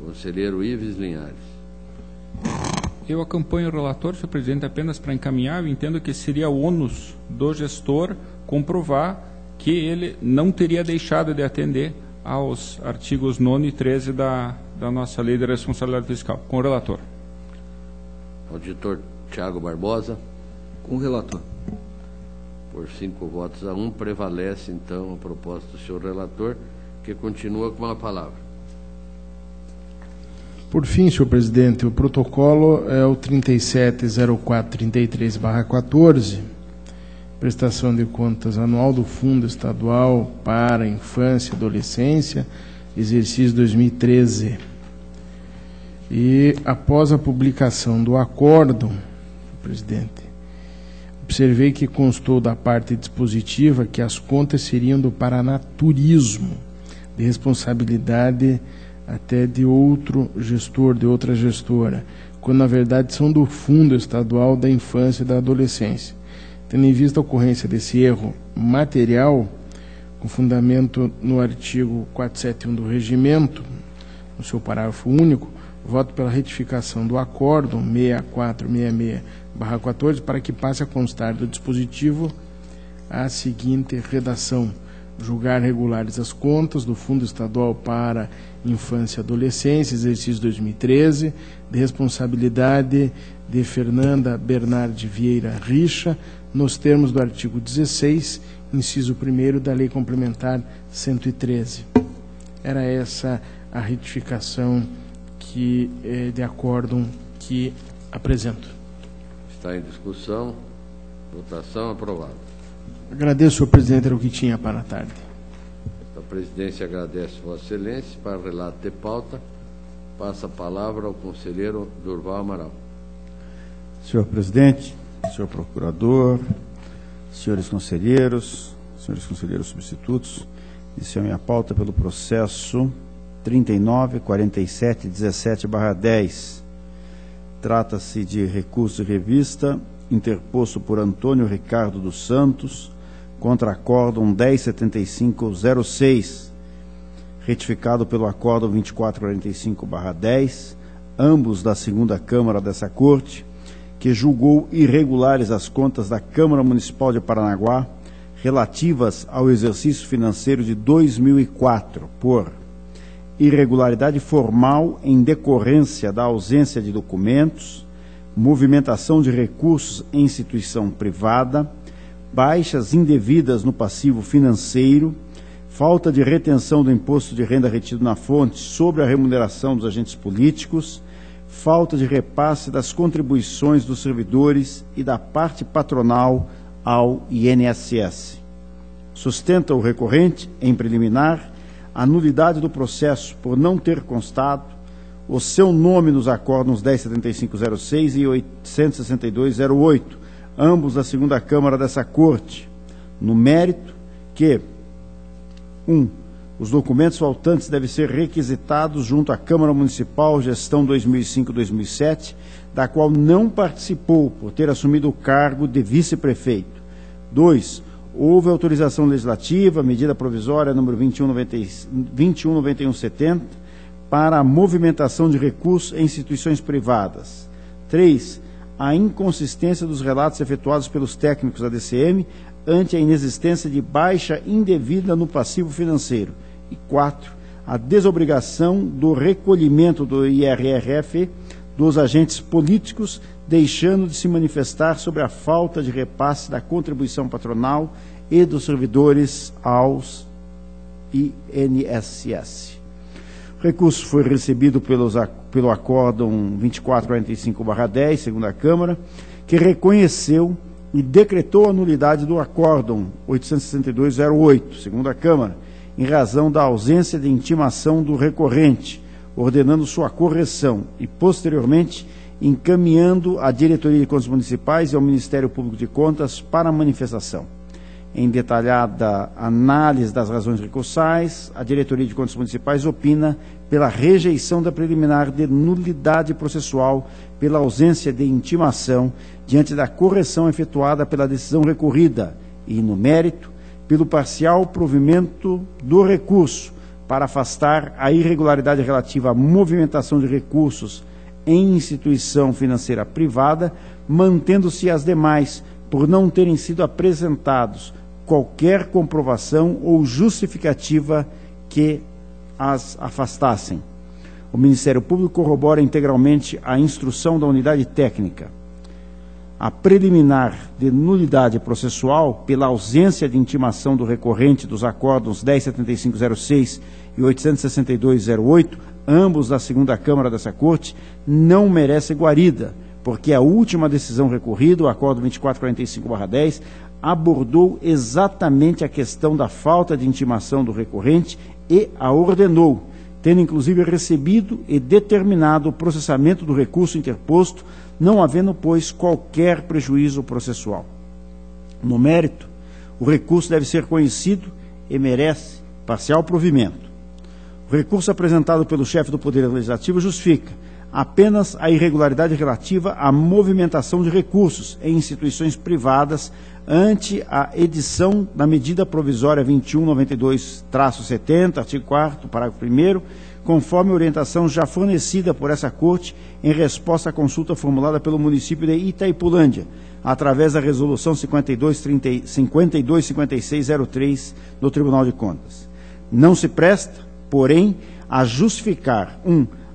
Conselheiro Ives Linhares. Eu acompanho o relator, senhor presidente, apenas para encaminhar. Eu entendo que seria o ônus do gestor comprovar que ele não teria deixado de atender aos artigos 9 e 13 da nossa Lei de Responsabilidade Fiscal. Com o relator. Auditor Tiago Barbosa. Com o relator. Por 5 votos a 1, prevalece, então, a proposta do senhor relator, que continua com a palavra. Por fim, senhor presidente, o protocolo é o 370433/14, prestação de contas anual do Fundo Estadual para a Infância e Adolescência, exercício 2013. E após a publicação do acórdão, presidente, observei que constou da parte dispositiva que as contas seriam do Paraná Turismo, de responsabilidade até de outro gestor, de outra gestora, quando na verdade são do Fundo Estadual da Infância e da Adolescência. Tendo em vista a ocorrência desse erro material, com fundamento no artigo 471 do Regimento, no seu parágrafo único, voto pela retificação do acórdão 6466/14 para que passe a constar do dispositivo a seguinte redação: julgar regulares as contas do Fundo Estadual para Infância e Adolescência, exercício 2013, de responsabilidade de Fernanda Bernardi Vieira Richa, nos termos do artigo 16, inciso 1º da Lei Complementar 113. Era essa a retificação de acórdão que apresento. Está em discussão. Votação aprovada. Agradeço, senhor presidente, era o que tinha para a tarde. A presidência agradece Vossa Excelência. Para relato de pauta, passa a palavra ao conselheiro Durval Amaral. Senhor presidente, senhor procurador, senhores conselheiros substitutos, iniciou minha pauta pelo processo 39.47.17/10. Trata-se de recurso de revista interposto por Antônio Ricardo dos Santos contra acórdão 107506, retificado pelo acórdão 2445/10, ambos da segunda Câmara dessa Corte, que julgou irregulares as contas da Câmara Municipal de Paranaguá relativas ao exercício financeiro de 2004 por irregularidade formal em decorrência da ausência de documentos, movimentação de recursos em instituição privada, baixas indevidas no passivo financeiro, falta de retenção do imposto de renda retido na fonte sobre a remuneração dos agentes políticos, falta de repasse das contribuições dos servidores e da parte patronal ao INSS. Sustenta o recorrente, em preliminar, a nulidade do processo por não ter constado o seu nome nos acórdãos 107506 e 86208, ambos da segunda Câmara dessa Corte, no mérito que 1. Os documentos faltantes devem ser requisitados junto à Câmara Municipal Gestão 2005-2007, da qual não participou por ter assumido o cargo de vice-prefeito. 2. Houve autorização legislativa, medida provisória número 219170, para a movimentação de recursos em instituições privadas. 3. A inconsistência dos relatos efetuados pelos técnicos da DCM ante a inexistência de baixa indevida no passivo financeiro. E 4. A desobrigação do recolhimento do IRRF dos agentes políticos, deixando de se manifestar sobre a falta de repasse da contribuição patronal e dos servidores aos INSS. O recurso foi recebido pelo acórdão 2445/10, segunda Câmara, que reconheceu e decretou a nulidade do acórdão 86208, segunda Câmara, em razão da ausência de intimação do recorrente, ordenando sua correção e, posteriormente, encaminhando à Diretoria de Contas Municipais e ao Ministério Público de Contas para a manifestação. em detalhada análise das razões recursais, a Diretoria de Contas Municipais opina pela rejeição da preliminar de nulidade processual pela ausência de intimação diante da correção efetuada pela decisão recorrida e, no mérito, pelo parcial provimento do recurso para afastar a irregularidade relativa à movimentação de recursos em instituição financeira privada, mantendo-se as demais por não terem sido apresentados qualquer comprovação ou justificativa que as afastassem. O Ministério Público corrobora integralmente a instrução da unidade técnica. A preliminar de nulidade processual, pela ausência de intimação do recorrente dos acórdãos 107506 e 86208, ambos da segunda Câmara dessa Corte, não merece guarida, porque a última decisão recorrida, o acórdão 2445/10, abordou exatamente a questão da falta de intimação do recorrente e a ordenou, tendo inclusive recebido e determinado o processamento do recurso interposto, não havendo, pois, qualquer prejuízo processual. No mérito, o recurso deve ser conhecido e merece parcial provimento. O recurso apresentado pelo chefe do Poder Legislativo justifica apenas a irregularidade relativa à movimentação de recursos em instituições privadas ante a edição da medida provisória 2192-70, artigo 4º, parágrafo 1º, conforme a orientação já fornecida por essa Corte em resposta à consulta formulada pelo município de Itaipulândia, através da resolução 525603 do Tribunal de Contas. Não se presta, porém, a justificar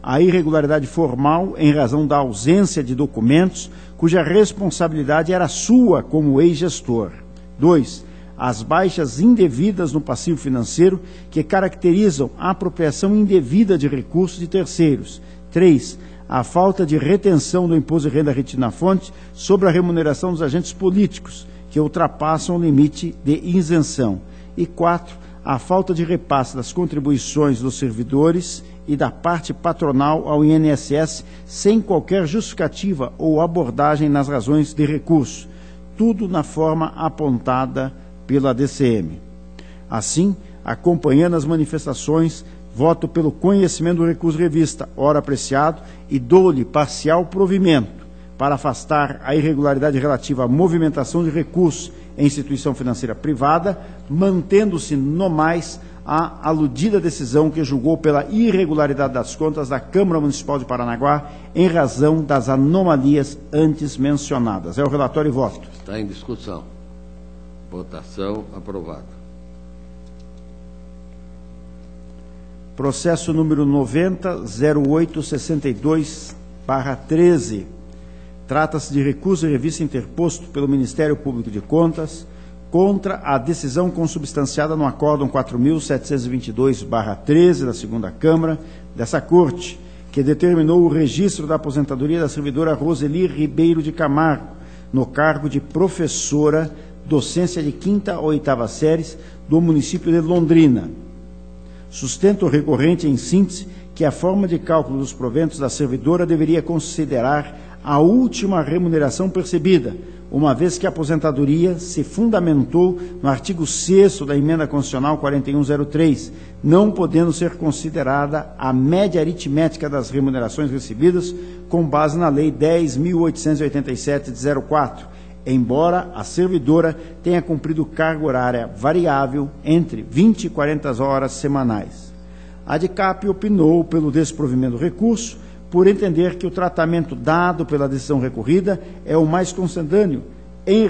a irregularidade formal em razão da ausência de documentos cuja responsabilidade era sua como ex-gestor. 2. As baixas indevidas no passivo financeiro que caracterizam a apropriação indevida de recursos de terceiros. 3. A falta de retenção do imposto de renda retido na fonte sobre a remuneração dos agentes políticos, que ultrapassam o limite de isenção. E 4. A falta de repasse das contribuições dos servidores e da parte patronal ao INSS sem qualquer justificativa ou abordagem nas razões de recurso, tudo na forma apontada pela DCM. Assim, acompanhando as manifestações, voto pelo conhecimento do recurso revista, ora apreciado, e dou-lhe parcial provimento para afastar a irregularidade relativa à movimentação de recursos em instituição financeira privada, mantendo-se no mais a aludida decisão que julgou pela irregularidade das contas da Câmara Municipal de Paranaguá em razão das anomalias antes mencionadas. É o relatório e voto. Está em discussão. Votação aprovada. Processo número 90.0862/13. Trata-se de recurso de revista interposto pelo Ministério Público de Contas contra a decisão consubstanciada no acórdão 4.722/13 da segunda Câmara dessa Corte, que determinou o registro da aposentadoria da servidora Roseli Ribeiro de Camargo, no cargo de professora, docência de 5ª a 8ª séries do município de Londrina. Sustenta o recorrente, em síntese, que a forma de cálculo dos proventos da servidora deveria considerar a última remuneração percebida, uma vez que a aposentadoria se fundamentou no artigo 6º da Emenda Constitucional 4103, não podendo ser considerada a média aritmética das remunerações recebidas com base na Lei 10.887 de 04, embora a servidora tenha cumprido carga horária variável entre 20 e 40 horas semanais. A ADCAP opinou pelo desprovimento do recurso, por entender que o tratamento dado pela decisão recorrida é o mais consentâneo em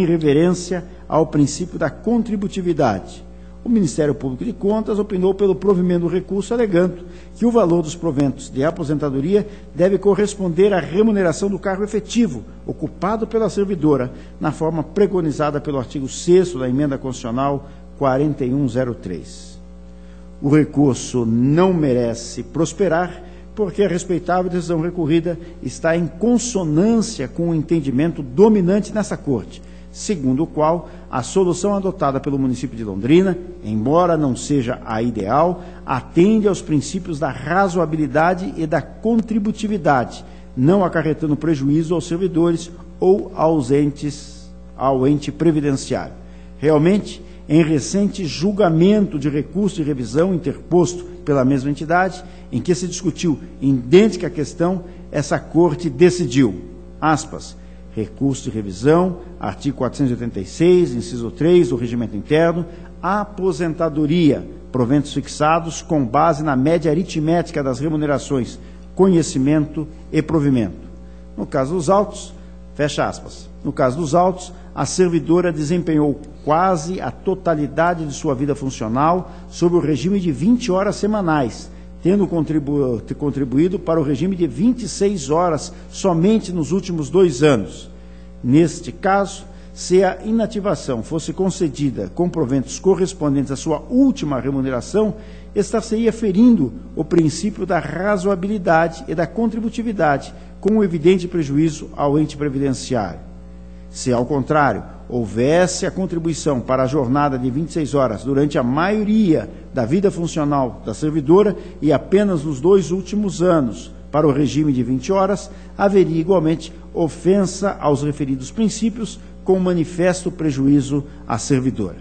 reverência ao princípio da contributividade. O Ministério Público de Contas opinou pelo provimento do recurso, alegando que o valor dos proventos de aposentadoria deve corresponder à remuneração do cargo efetivo ocupado pela servidora, na forma preconizada pelo artigo 6º da Emenda Constitucional 4103. O recurso não merece prosperar, porque a respeitável decisão recorrida está em consonância com o entendimento dominante nessa Corte, segundo o qual a solução adotada pelo município de Londrina, embora não seja a ideal, atende aos princípios da razoabilidade e da contributividade, não acarretando prejuízo aos servidores ou ao ente previdenciário. Realmente, em recente julgamento de recurso de revisão interposto pela mesma entidade, em que se discutiu idêntica questão, essa Corte decidiu, aspas, recurso de revisão, artigo 486, inciso 3 do Regimento Interno, aposentadoria, proventos fixados com base na média aritmética das remunerações, conhecimento e provimento. No caso dos autos, fecha aspas, no caso dos autos, a servidora desempenhou quase a totalidade de sua vida funcional sob o regime de 20 horas semanais, tendo contribuído para o regime de 26 horas somente nos últimos 2 anos. Neste caso, se a inativação fosse concedida com proventos correspondentes à sua última remuneração, estar-se-ia ferindo o princípio da razoabilidade e da contributividade, com um evidente prejuízo ao ente previdenciário. Se, ao contrário, houvesse a contribuição para a jornada de 26 horas durante a maioria da vida funcional da servidora e apenas nos 2 últimos anos para o regime de 20 horas, haveria igualmente ofensa aos referidos princípios, com manifesto prejuízo à servidora.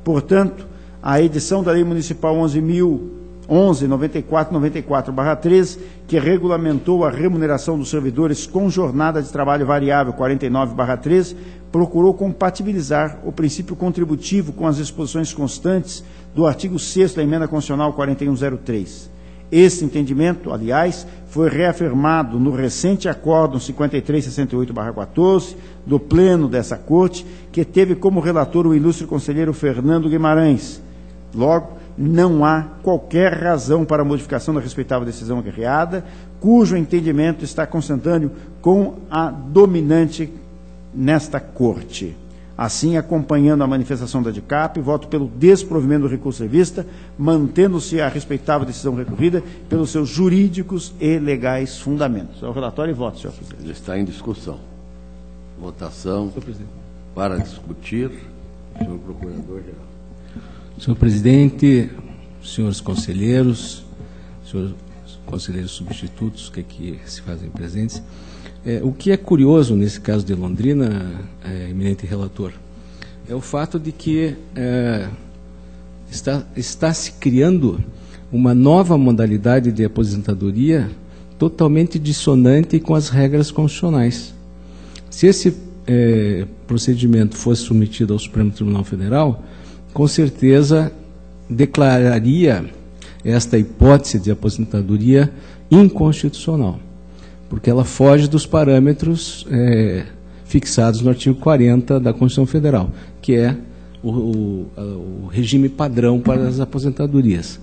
Portanto, a edição da Lei Municipal 11.94/13, que regulamentou a remuneração dos servidores com jornada de trabalho variável 49/13, procurou compatibilizar o princípio contributivo com as disposições constantes do artigo 6º da Emenda Constitucional 4103. Esse entendimento, aliás, foi reafirmado no recente Acórdão 5368/14 do Pleno dessa Corte, que teve como relator o ilustre conselheiro Fernando Guimarães. Logo, não há qualquer razão para a modificação da respeitável decisão aguerreada, cujo entendimento está consentâneo com a dominante nesta Corte. Assim, acompanhando a manifestação da DICAP, voto pelo desprovimento do recurso em vista, mantendo-se a respeitável decisão recorrida pelos seus jurídicos e legais fundamentos. É o relatório e voto, senhor presidente. Ele está em discussão. Votação para discutir. Senhor Procurador-Geral. Senhor presidente, senhores conselheiros, senhores conselheiros substitutos que aqui se fazem presentes, o que é curioso nesse caso de Londrina, eminente relator, é o fato de que está se criando uma nova modalidade de aposentadoria totalmente dissonante com as regras constitucionais. Se esse procedimento fosse submetido ao Supremo Tribunal Federal, com certeza declararia esta hipótese de aposentadoria inconstitucional, porque ela foge dos parâmetros fixados no artigo 40 da Constituição Federal, que é o regime padrão para as aposentadorias.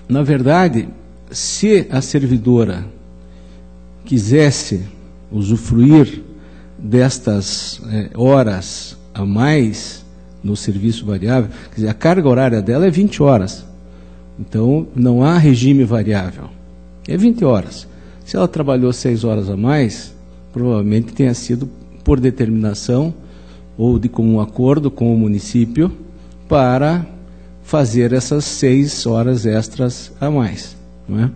Na verdade, se a servidora quisesse usufruir destas horas a mais no serviço variável, quer dizer, a carga horária dela é 20 horas, então não há regime variável, é 20 horas. Se ela trabalhou 6 horas a mais, provavelmente tenha sido por determinação ou de comum acordo com o município para fazer essas 6 horas extras a mais, não é?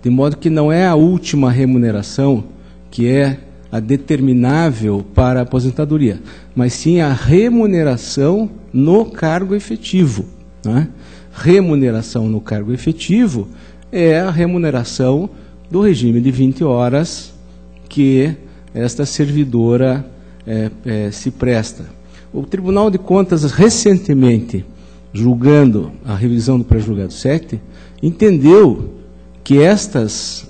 De modo que não é a última remuneração que é a determinável para a aposentadoria, mas sim a remuneração no cargo efetivo, não é? Remuneração no cargo efetivo é a remuneração do regime de 20 horas que esta servidora se presta. O Tribunal de Contas, recentemente, julgando a revisão do pré-julgado 7, entendeu que estas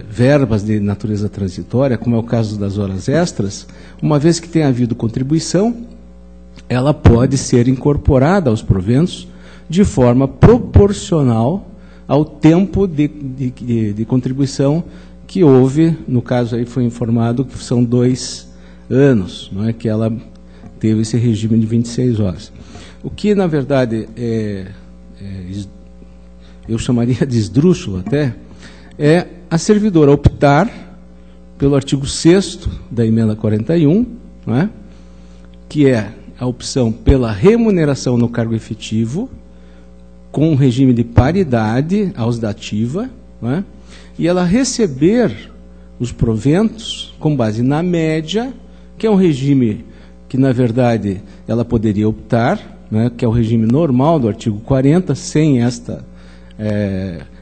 verbas de natureza transitória, como é o caso das horas extras, uma vez que tenha havido contribuição, ela pode ser incorporada aos proventos de forma proporcional ao tempo de contribuição que houve. No caso aí foi informado que são 2 anos, não é, que ela teve esse regime de 26 horas. O que, na verdade, eu chamaria de esdrúxulo até, é a servidora optar pelo artigo 6º da Emenda 41, não é? Que é a opção pela remuneração no cargo efetivo, com um regime de paridade aos da ativa, não é? E ela receber os proventos com base na média que é um regime que, na verdade, ela poderia optar, né, que é o regime normal do artigo 40, sem esta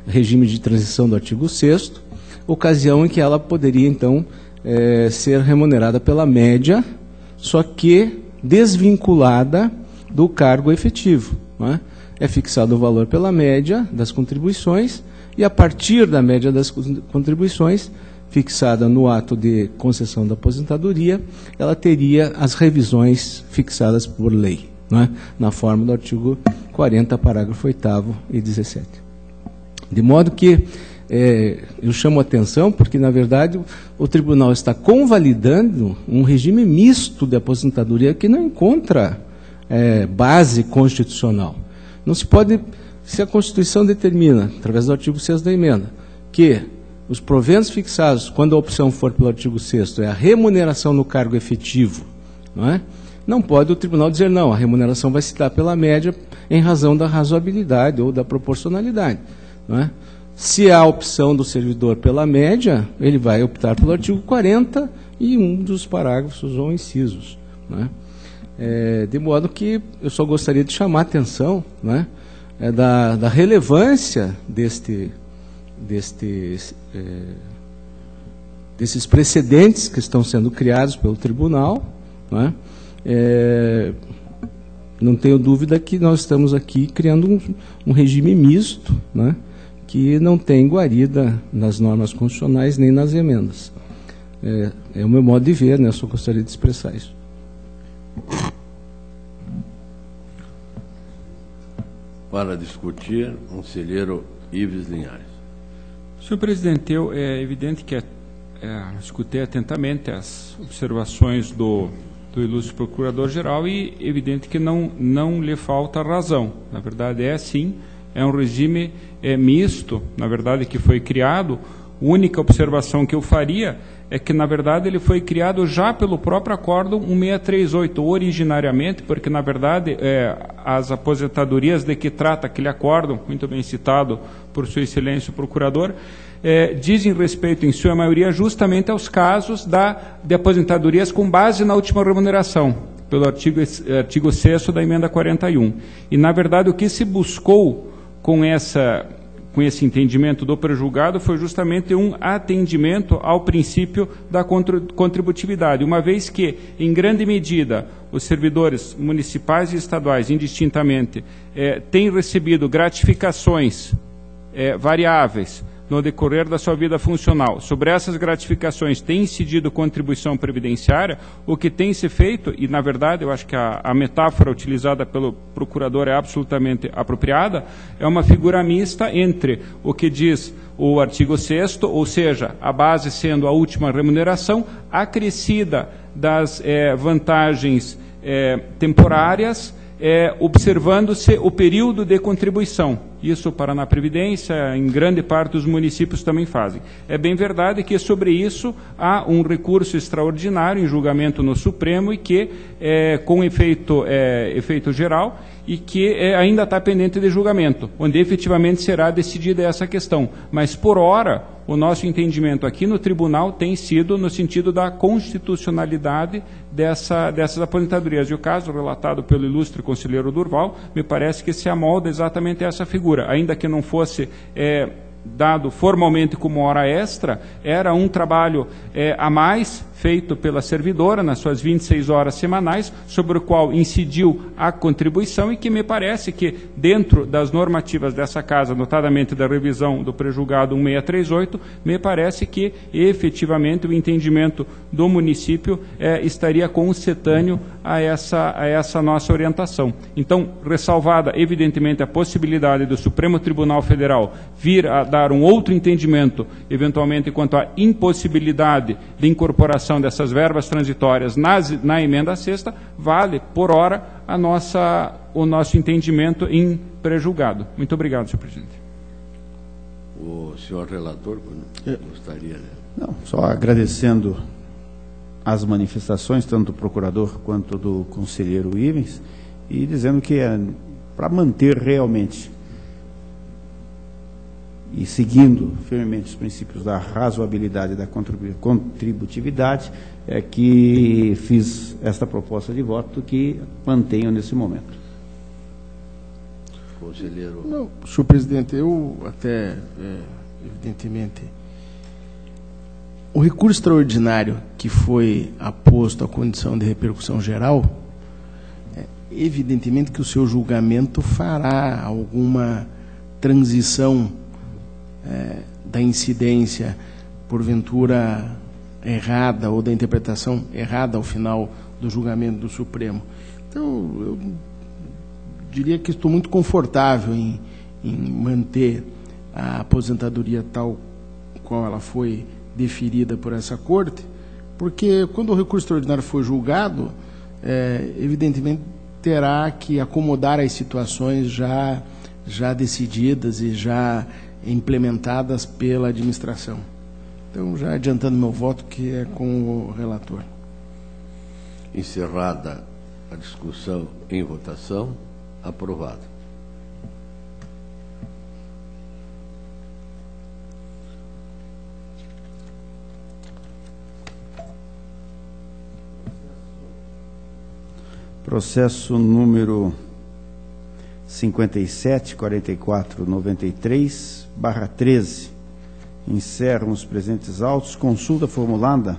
regime de transição do artigo 6º, ocasião em que ela poderia, então, ser remunerada pela média, só que desvinculada do cargo efetivo. Não é? É fixado o valor pela média das contribuições e, a partir da média das contribuições, fixada no ato de concessão da aposentadoria, ela teria as revisões fixadas por lei, não é? Na forma do artigo 40, parágrafo 8º e 17. De modo que eu chamo a atenção porque, na verdade, o tribunal está convalidando um regime misto de aposentadoria que não encontra base constitucional. Não se pode, se a Constituição determina, através do artigo 6º da emenda, que os proventos fixados, quando a opção for pelo artigo 6º, é a remuneração no cargo efetivo, não é? Não pode o tribunal dizer, não, a remuneração vai se dar pela média em razão da razoabilidade ou da proporcionalidade, não é? Se há a opção do servidor pela média, ele vai optar pelo artigo 40 e um dos parágrafos ou incisos, não é? De modo que eu só gostaria de chamar a atenção, não é? Da relevância desses precedentes que estão sendo criados pelo tribunal, não é? Não tenho dúvida que nós estamos aqui criando um regime misto, não é? Que não tem guarida nas normas constitucionais nem nas emendas. É o meu modo de ver, né? Eu só gostaria de expressar isso. Para discutir, conselheiro Ives Linhares. Senhor presidente, é evidente que escutei atentamente as observações do ilustre procurador-geral e evidente que não lhe falta razão. Na verdade, sim, é um regime misto, na verdade, que foi criado. A única observação que eu faria é que, na verdade, ele foi criado já pelo próprio Acórdão 1638, originariamente, porque, na verdade, as aposentadorias de que trata aquele acórdão, muito bem citado por Sua Excelência o Procurador, dizem respeito, em sua maioria, justamente aos casos de aposentadorias com base na última remuneração, pelo artigo 6º da emenda 41. E, na verdade, o que se buscou com esse entendimento do prejulgado foi justamente um atendimento ao princípio da contributividade, uma vez que, em grande medida, os servidores municipais e estaduais, indistintamente, têm recebido gratificações variáveis no decorrer da sua vida funcional. Sobre essas gratificações tem incidido contribuição previdenciária, o que tem se feito, e na verdade eu acho que a metáfora utilizada pelo procurador é absolutamente apropriada, é uma figura mista entre o que diz o artigo 6º, ou seja, a base sendo a última remuneração, acrescida das vantagens temporárias, observando-se o período de contribuição. Isso Paraná Previdência, em grande parte os municípios também fazem. É bem verdade que sobre isso há um recurso extraordinário em julgamento no Supremo e que, com efeito geral, e que ainda está pendente de julgamento, onde efetivamente será decidida essa questão. Mas, por hora, o nosso entendimento aqui no tribunal tem sido no sentido da constitucionalidade dessas aposentadorias. E o caso relatado pelo ilustre conselheiro Durval, me parece que se amolda exatamente essa figura, ainda que não fosse dado formalmente como hora extra, era um trabalho a mais feito pela servidora nas suas 26 horas semanais, sobre o qual incidiu a contribuição e que me parece que, dentro das normativas dessa casa, notadamente da revisão do prejulgado 1638, me parece que, efetivamente, o entendimento do município estaria concetâneo a essa nossa orientação. Então, ressalvada, evidentemente, a possibilidade do Supremo Tribunal Federal vir a dar um outro entendimento, eventualmente, quanto à impossibilidade de incorporação dessas verbas transitórias na emenda 6ª, vale, por hora, o nosso entendimento em prejulgado. Muito obrigado, senhor presidente. O senhor relator gostaria de... Não, só agradecendo as manifestações, tanto do procurador quanto do conselheiro Ivens, e dizendo que para manter realmente e seguindo firmemente os princípios da razoabilidade e da contributividade, é que fiz esta proposta de voto que mantenho nesse momento. Conselheiro. Não, senhor presidente, eu até, evidentemente, o recurso extraordinário que foi aposto à condição de repercussão geral, evidentemente que o seu julgamento fará alguma transição da incidência, porventura errada, ou da interpretação errada ao final do julgamento do Supremo. Então, eu diria que estou muito confortável em manter a aposentadoria tal qual ela foi deferida por essa Corte, porque quando o recurso extraordinário for julgado, evidentemente terá que acomodar as situações já decididas e já implementadas pela administração. Então, já adiantando meu voto, que é com o relator. Encerrada a discussão em votação, aprovado. Processo número 57.4493/13. Encerram os presentes autos. Consulta formulada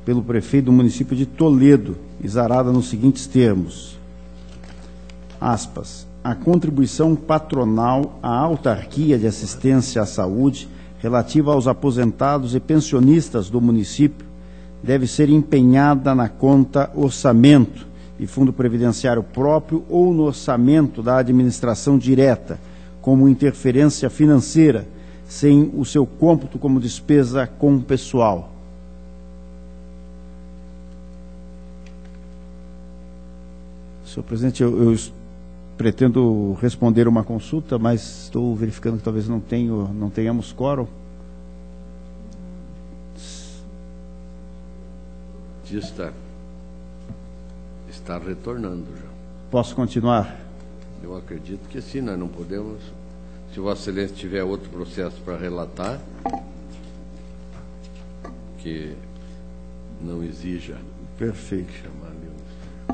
pelo prefeito do município de Toledo, exarada nos seguintes termos. Aspas. A contribuição patronal à autarquia de assistência à saúde relativa aos aposentados e pensionistas do município deve ser empenhada na conta orçamento de fundo previdenciário próprio ou no orçamento da administração direta, como interferência financeira, sem o seu cômputo como despesa com pessoal. Senhor presidente, eu pretendo responder uma consulta, mas estou verificando que talvez não tenhamos quórum. Está retornando já. Posso continuar? Eu acredito que sim, nós não podemos. Se Vossa Excelência tiver outro processo para relatar, que não exija. Perfeito.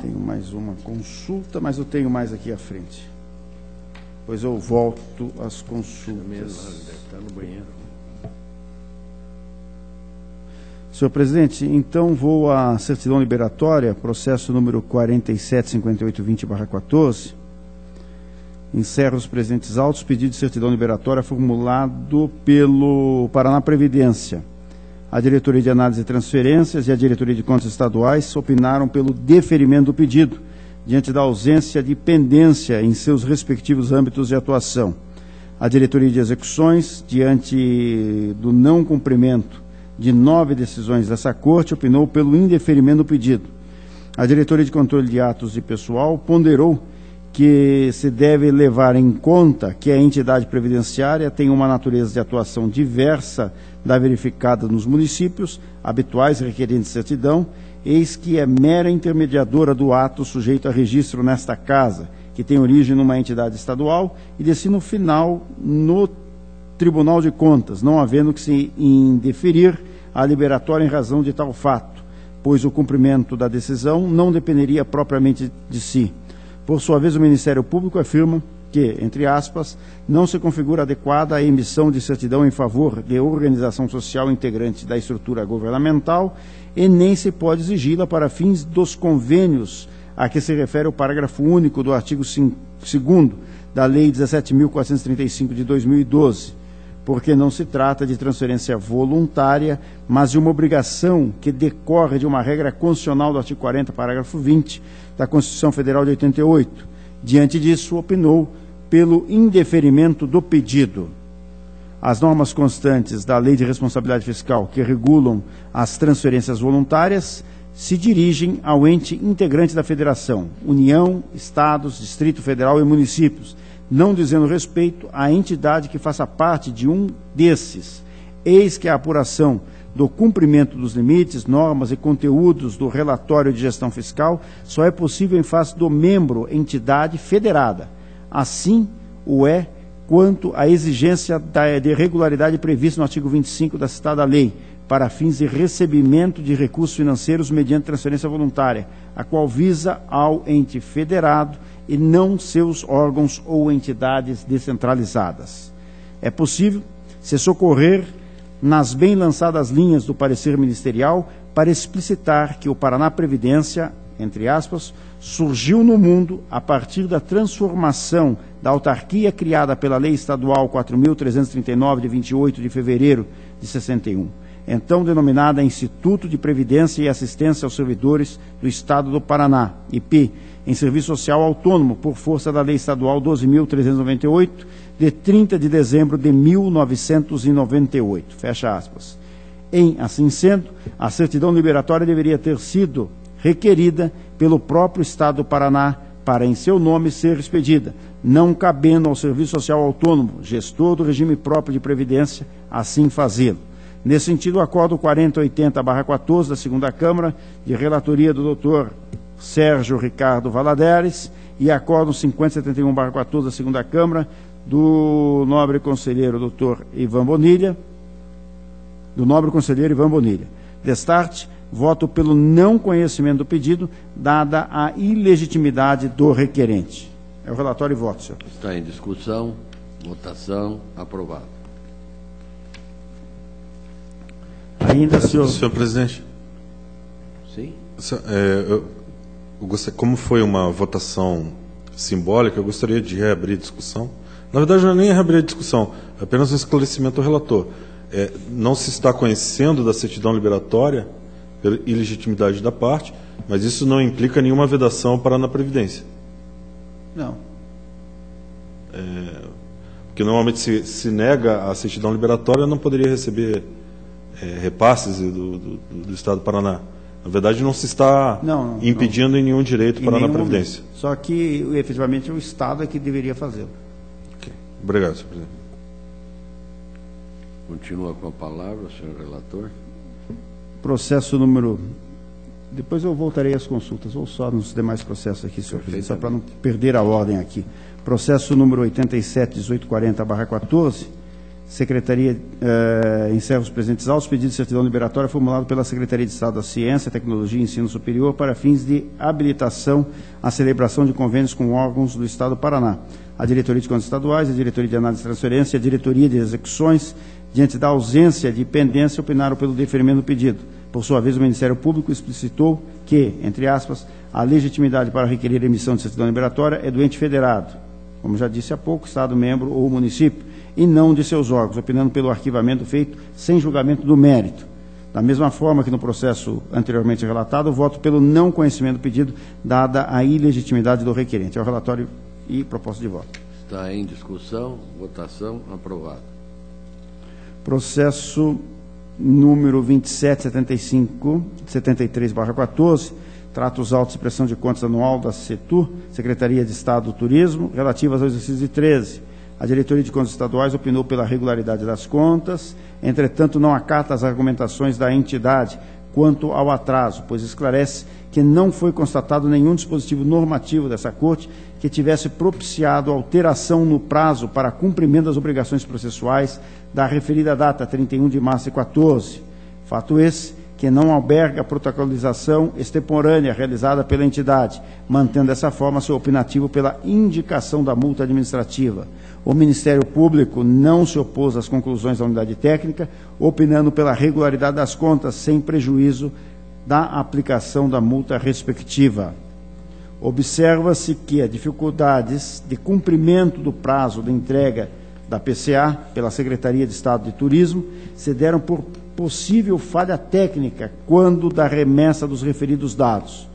Tenho mais uma consulta, mas eu tenho mais aqui à frente. Pois eu volto às consultas. Deve estar no banheiro. Senhor presidente, então vou à certidão liberatória, processo número 475820/14. Encerro os presentes autos, pedido de certidão liberatória formulado pelo Paraná Previdência. A Diretoria de Análise e Transferências e a Diretoria de Contas Estaduais opinaram pelo deferimento do pedido, diante da ausência de pendência em seus respectivos âmbitos de atuação. A Diretoria de Execuções, diante do não cumprimento de 9 decisões dessa Corte, opinou pelo indeferimento do pedido. A Diretoria de Controle de Atos de Pessoal ponderou que se deve levar em conta que a entidade previdenciária tem uma natureza de atuação diversa da verificada nos municípios, habituais requerentes de certidão, eis que é mera intermediadora do ato sujeito a registro nesta casa, que tem origem numa entidade estadual e destino final no Tribunal de Contas, não havendo que se indeferir a liberatória em razão de tal fato, pois o cumprimento da decisão não dependeria propriamente de si. Por sua vez, o Ministério Público afirma que, entre aspas, não se configura adequada a emissão de certidão em favor de organização social integrante da estrutura governamental e nem se pode exigi-la para fins dos convênios a que se refere o parágrafo único do artigo 2º da Lei 17.435 de 2012, porque não se trata de transferência voluntária, mas de uma obrigação que decorre de uma regra constitucional do artigo 40, parágrafo 20, da Constituição Federal de 88. Diante disso, opinou pelo indeferimento do pedido. As normas constantes da Lei de Responsabilidade Fiscal, que regulam as transferências voluntárias, se dirigem ao ente integrante da Federação, União, Estados, Distrito Federal e municípios, não dizendo respeito à entidade que faça parte de um desses. Eis que a apuração do cumprimento dos limites, normas e conteúdos do relatório de gestão fiscal só é possível em face do membro entidade federada. Assim o é quanto à exigência de regularidade prevista no artigo 25 da citada lei, para fins de recebimento de recursos financeiros mediante transferência voluntária, a qual visa ao ente federado e não seus órgãos ou entidades descentralizadas. É possível se socorrer nas bem lançadas linhas do parecer ministerial para explicitar que o Paraná Previdência, entre aspas, surgiu no mundo a partir da transformação da autarquia criada pela Lei Estadual 4.339, de 28 de fevereiro de 61, então denominada Instituto de Previdência e Assistência aos Servidores do Estado do Paraná, IP, em serviço social autônomo, por força da Lei Estadual 12.398, de 30 de dezembro de 1998. Fecha aspas. Em assim sendo, a certidão liberatória deveria ter sido requerida pelo próprio Estado do Paraná para, em seu nome, ser expedida, não cabendo ao Serviço Social Autônomo, gestor do regime próprio de previdência, assim fazê-lo. Nesse sentido, o acordo 4080/14 da segunda Câmara, de relatoria do Dr. Sérgio Ricardo Valadares, e acordo 5071/14 da segunda Câmara, do nobre conselheiro Dr. Ivan Bonilha, Destarte, voto pelo não conhecimento do pedido, dada a ilegitimidade do requerente. É o relatório e voto, senhor. Está em discussão, votação, aprovado. Ainda, senhor. Senhor presidente. Sim? Como foi uma votação simbólica, eu gostaria de reabrir a discussão. Na verdade, não é nem reabrir a discussão, é apenas um esclarecimento ao relator. Não se está conhecendo da certidão liberatória pela ilegitimidade da parte, mas isso não implica nenhuma vedação para na Previdência. Não. Porque normalmente se nega a certidão liberatória, não poderia receber repasses do Estado do Paraná. Na verdade, não se está impedindo em nenhum direito para na Previdência. Momento. Só que, efetivamente, o Estado é que deveria fazê-lo. Okay. Obrigado, senhor presidente. Continua com a palavra o senhor relator. Processo número... Depois eu voltarei às consultas, ou só nos demais processos aqui, senhor presidente, só para não perder a ordem aqui. Processo número 87.1840/14, Secretaria, encerra os presentes autos, pedido de certidão liberatória formulado pela Secretaria de Estado da Ciência, Tecnologia e Ensino Superior para fins de habilitação à celebração de convênios com órgãos do Estado do Paraná. A Diretoria de Contas Estaduais, a Diretoria de Análise e Transferência, a Diretoria de Execuções, diante da ausência de pendência, opinaram pelo deferimento do pedido. Por sua vez, o Ministério Público explicitou que, entre aspas, a legitimidade para requerer a emissão de certidão liberatória é do ente federado, como já disse há pouco, Estado membro ou município, e não de seus órgãos, opinando pelo arquivamento feito sem julgamento do mérito. Da mesma forma que no processo anteriormente relatado, voto pelo não conhecimento do pedido, dada a ilegitimidade do requerente. É o relatório e proposta de voto. Está em discussão, votação, aprovado. Processo número 27.75/73/14, trata os autos de prestação de contas anual da CETUR, Secretaria de Estado do Turismo, relativas ao exercício de 13. A Diretoria de Contas Estaduais opinou pela regularidade das contas, entretanto não acata as argumentações da entidade quanto ao atraso, pois esclarece que não foi constatado nenhum dispositivo normativo dessa Corte que tivesse propiciado alteração no prazo para cumprimento das obrigações processuais da referida data, 31 de março de 14. Fato esse que não alberga a protocolização extemporânea realizada pela entidade, mantendo dessa forma seu opinativo pela indicação da multa administrativa. O Ministério Público não se opôs às conclusões da unidade técnica, opinando pela regularidade das contas, sem prejuízo da aplicação da multa respectiva. Observa-se que as dificuldades de cumprimento do prazo de entrega da PCA pela Secretaria de Estado de Turismo se deram por possível falha técnica quando da remessa dos referidos dados.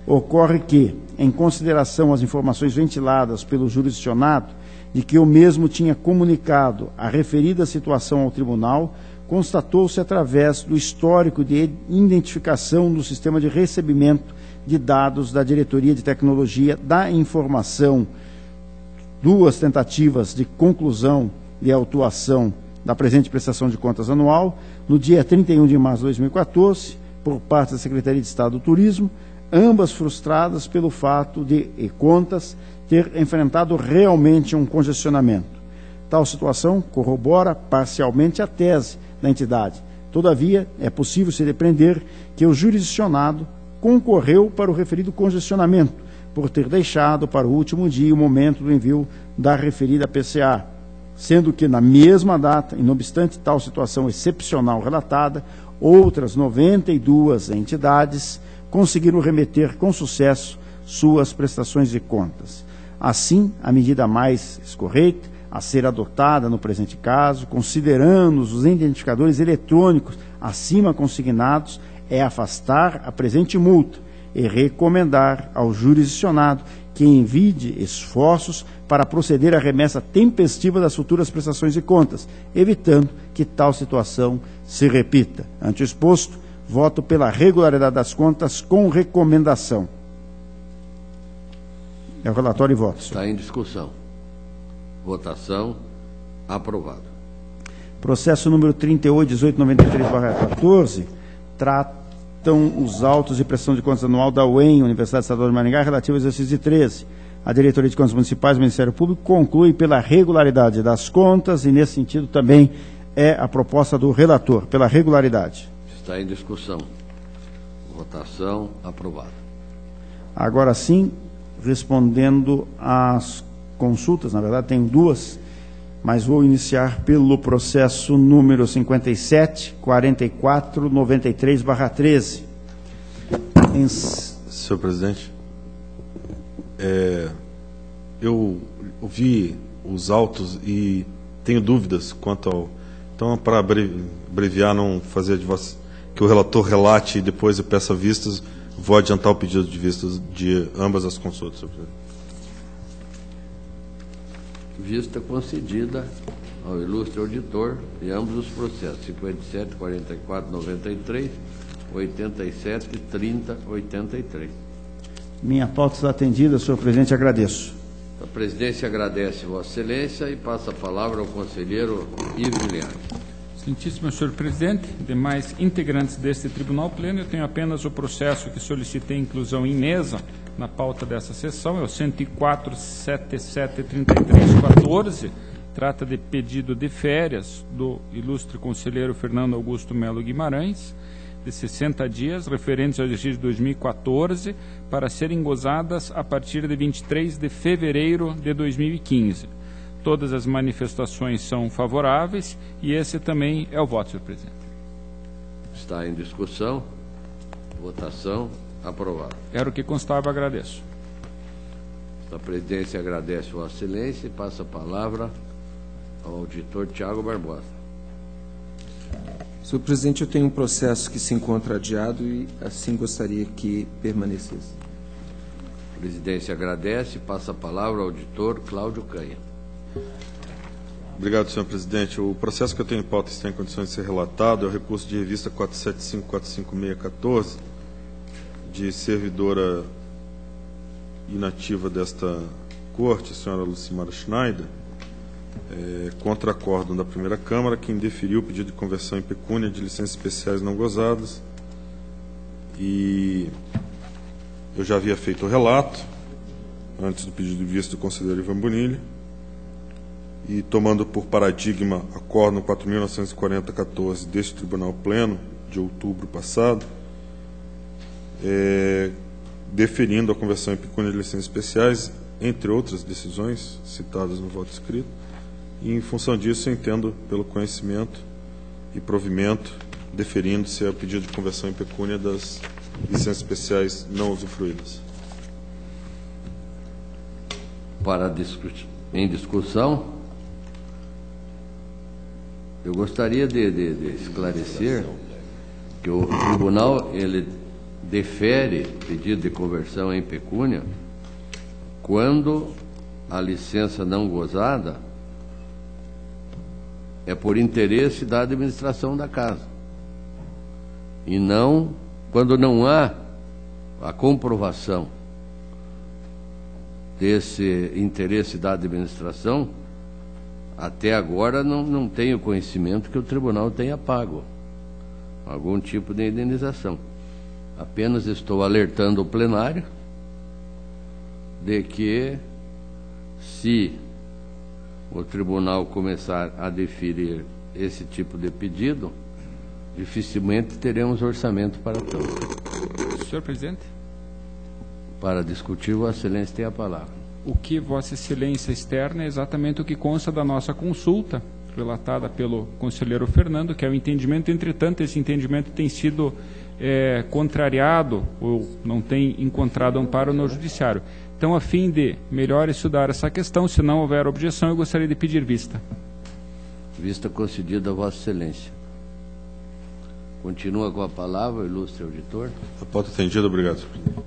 Ocorre que, em consideração às informações ventiladas pelo jurisdicionado, de que o mesmo tinha comunicado a referida situação ao tribunal, constatou-se através do histórico de identificação no sistema de recebimento de dados da Diretoria de Tecnologia da Informação, 2 tentativas de conclusão de autuação da presente prestação de contas anual, no dia 31 de março de 2014, por parte da Secretaria de Estado do Turismo, ambas frustradas pelo fato de contas ter enfrentado realmente um congestionamento. Tal situação corrobora parcialmente a tese da entidade. Todavia, é possível se depreender que o jurisdicionado concorreu para o referido congestionamento, por ter deixado para o último dia o momento do envio da referida PCA, sendo que na mesma data, e não obstante tal situação excepcional relatada, outras 92 entidades conseguiram remeter com sucesso suas prestações de contas. Assim, a medida mais escorreita a ser adotada no presente caso, considerando os identificadores eletrônicos acima consignados, é afastar a presente multa e recomendar ao jurisdicionado que envide esforços para proceder à remessa tempestiva das futuras prestações de contas, evitando que tal situação se repita. Ante o exposto, voto pela regularidade das contas com recomendação. É o relatório e voto. Está em discussão. Votação. Aprovado. Processo número 38.1893/14 tratam os autos de prestação de contas anual da UEM, Universidade Estadual de Maringá, relativo ao exercício de 13. A Diretoria de Contas Municipais do Ministério Público conclui pela regularidade das contas e, nesse sentido, também é a proposta do relator, pela regularidade. Está em discussão. Votação. Aprovado. Agora sim, respondendo às consultas, na verdade tenho duas, mas vou iniciar pelo processo número 57.4493/13. Senhor presidente, eu ouvi os autos e tenho dúvidas quanto ao... Então, para abreviar, não fazer que o relator relate e depois eu peça vistas, vou adiantar o pedido de vistas de ambas as consultas, senhor presidente. Vista concedida ao ilustre auditor de ambos os processos, 57.4493, 87.3083. Minha pauta está atendida, senhor presidente, agradeço. A presidência agradece Vossa Excelência e passa a palavra ao conselheiro Ives Linhares. Excelentíssimo senhor presidente, demais integrantes deste tribunal pleno, eu tenho apenas o processo que solicitei inclusão em mesa na pauta dessa sessão, é o 104.7733/14, trata de pedido de férias do ilustre conselheiro Fernando Augusto Melo Guimarães, de 60 dias, referentes ao exercício de 2014, para serem gozadas a partir de 23 de fevereiro de 2015. Todas as manifestações são favoráveis e esse também é o voto, senhor presidente. Está em discussão. Votação. Aprovado. Era o que constava, agradeço. A presidência agradece Vossa Excelência e passa a palavra ao auditor Tiago Barbosa. Senhor presidente, eu tenho um processo que se encontra adiado e assim gostaria que permanecesse. A presidência agradece e passa a palavra ao auditor Cláudio Canha. Obrigado, senhor presidente. O processo que eu tenho em pauta está em condições de ser relatado, é o recurso de revista 475.456/14, de servidora inativa desta corte, a senhora Lucimara Schneider, contra acórdão da primeira Câmara, que indeferiu o pedido de conversão em pecúnia de licenças especiais não gozadas. E eu já havia feito o relato, antes do pedido de vista do conselheiro Ivan Bonilha, e tomando por paradigma acórdão 4.940/14 deste Tribunal Pleno, de outubro passado, deferindo a conversão em pecúnia de licenças especiais, entre outras decisões citadas no voto escrito, e em função disso eu entendo pelo conhecimento e provimento, deferindo-se ao pedido de conversão em pecúnia das licenças especiais não usufruídas. Em discussão, eu gostaria de esclarecer que o tribunal ele defere pedido de conversão em pecúnia quando a licença não gozada é por interesse da administração da casa, e não quando não há a comprovação desse interesse da administração. Até agora não tenho conhecimento que o tribunal tenha pago algum tipo de indenização. Apenas estou alertando o plenário de que, se o tribunal começar a deferir esse tipo de pedido, dificilmente teremos orçamento para tanto. Senhor presidente? Para discutir, Vossa Excelência tem a palavra. O que Vossa Excelência externa é exatamente o que consta da nossa consulta, relatada pelo conselheiro Fernando, que é o entendimento. Entretanto, esse entendimento tem sido contrariado ou não tem encontrado amparo no Judiciário. Então, a fim de melhor estudar essa questão, se não houver objeção, eu gostaria de pedir vista. Vista concedida a Vossa Excelência. Continua com a palavra, ilustre auditor. A pauta atendida, obrigado, senhor presidente.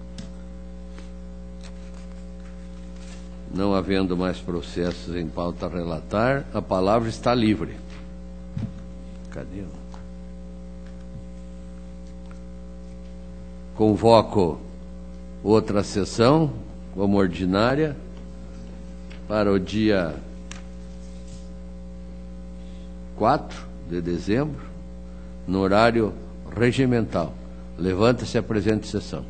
Não havendo mais processos em pauta a relatar, a palavra está livre. Cadê? Convoco outra sessão, como ordinária, para o dia 4 de dezembro, no horário regimental. Levanta-se a presente sessão.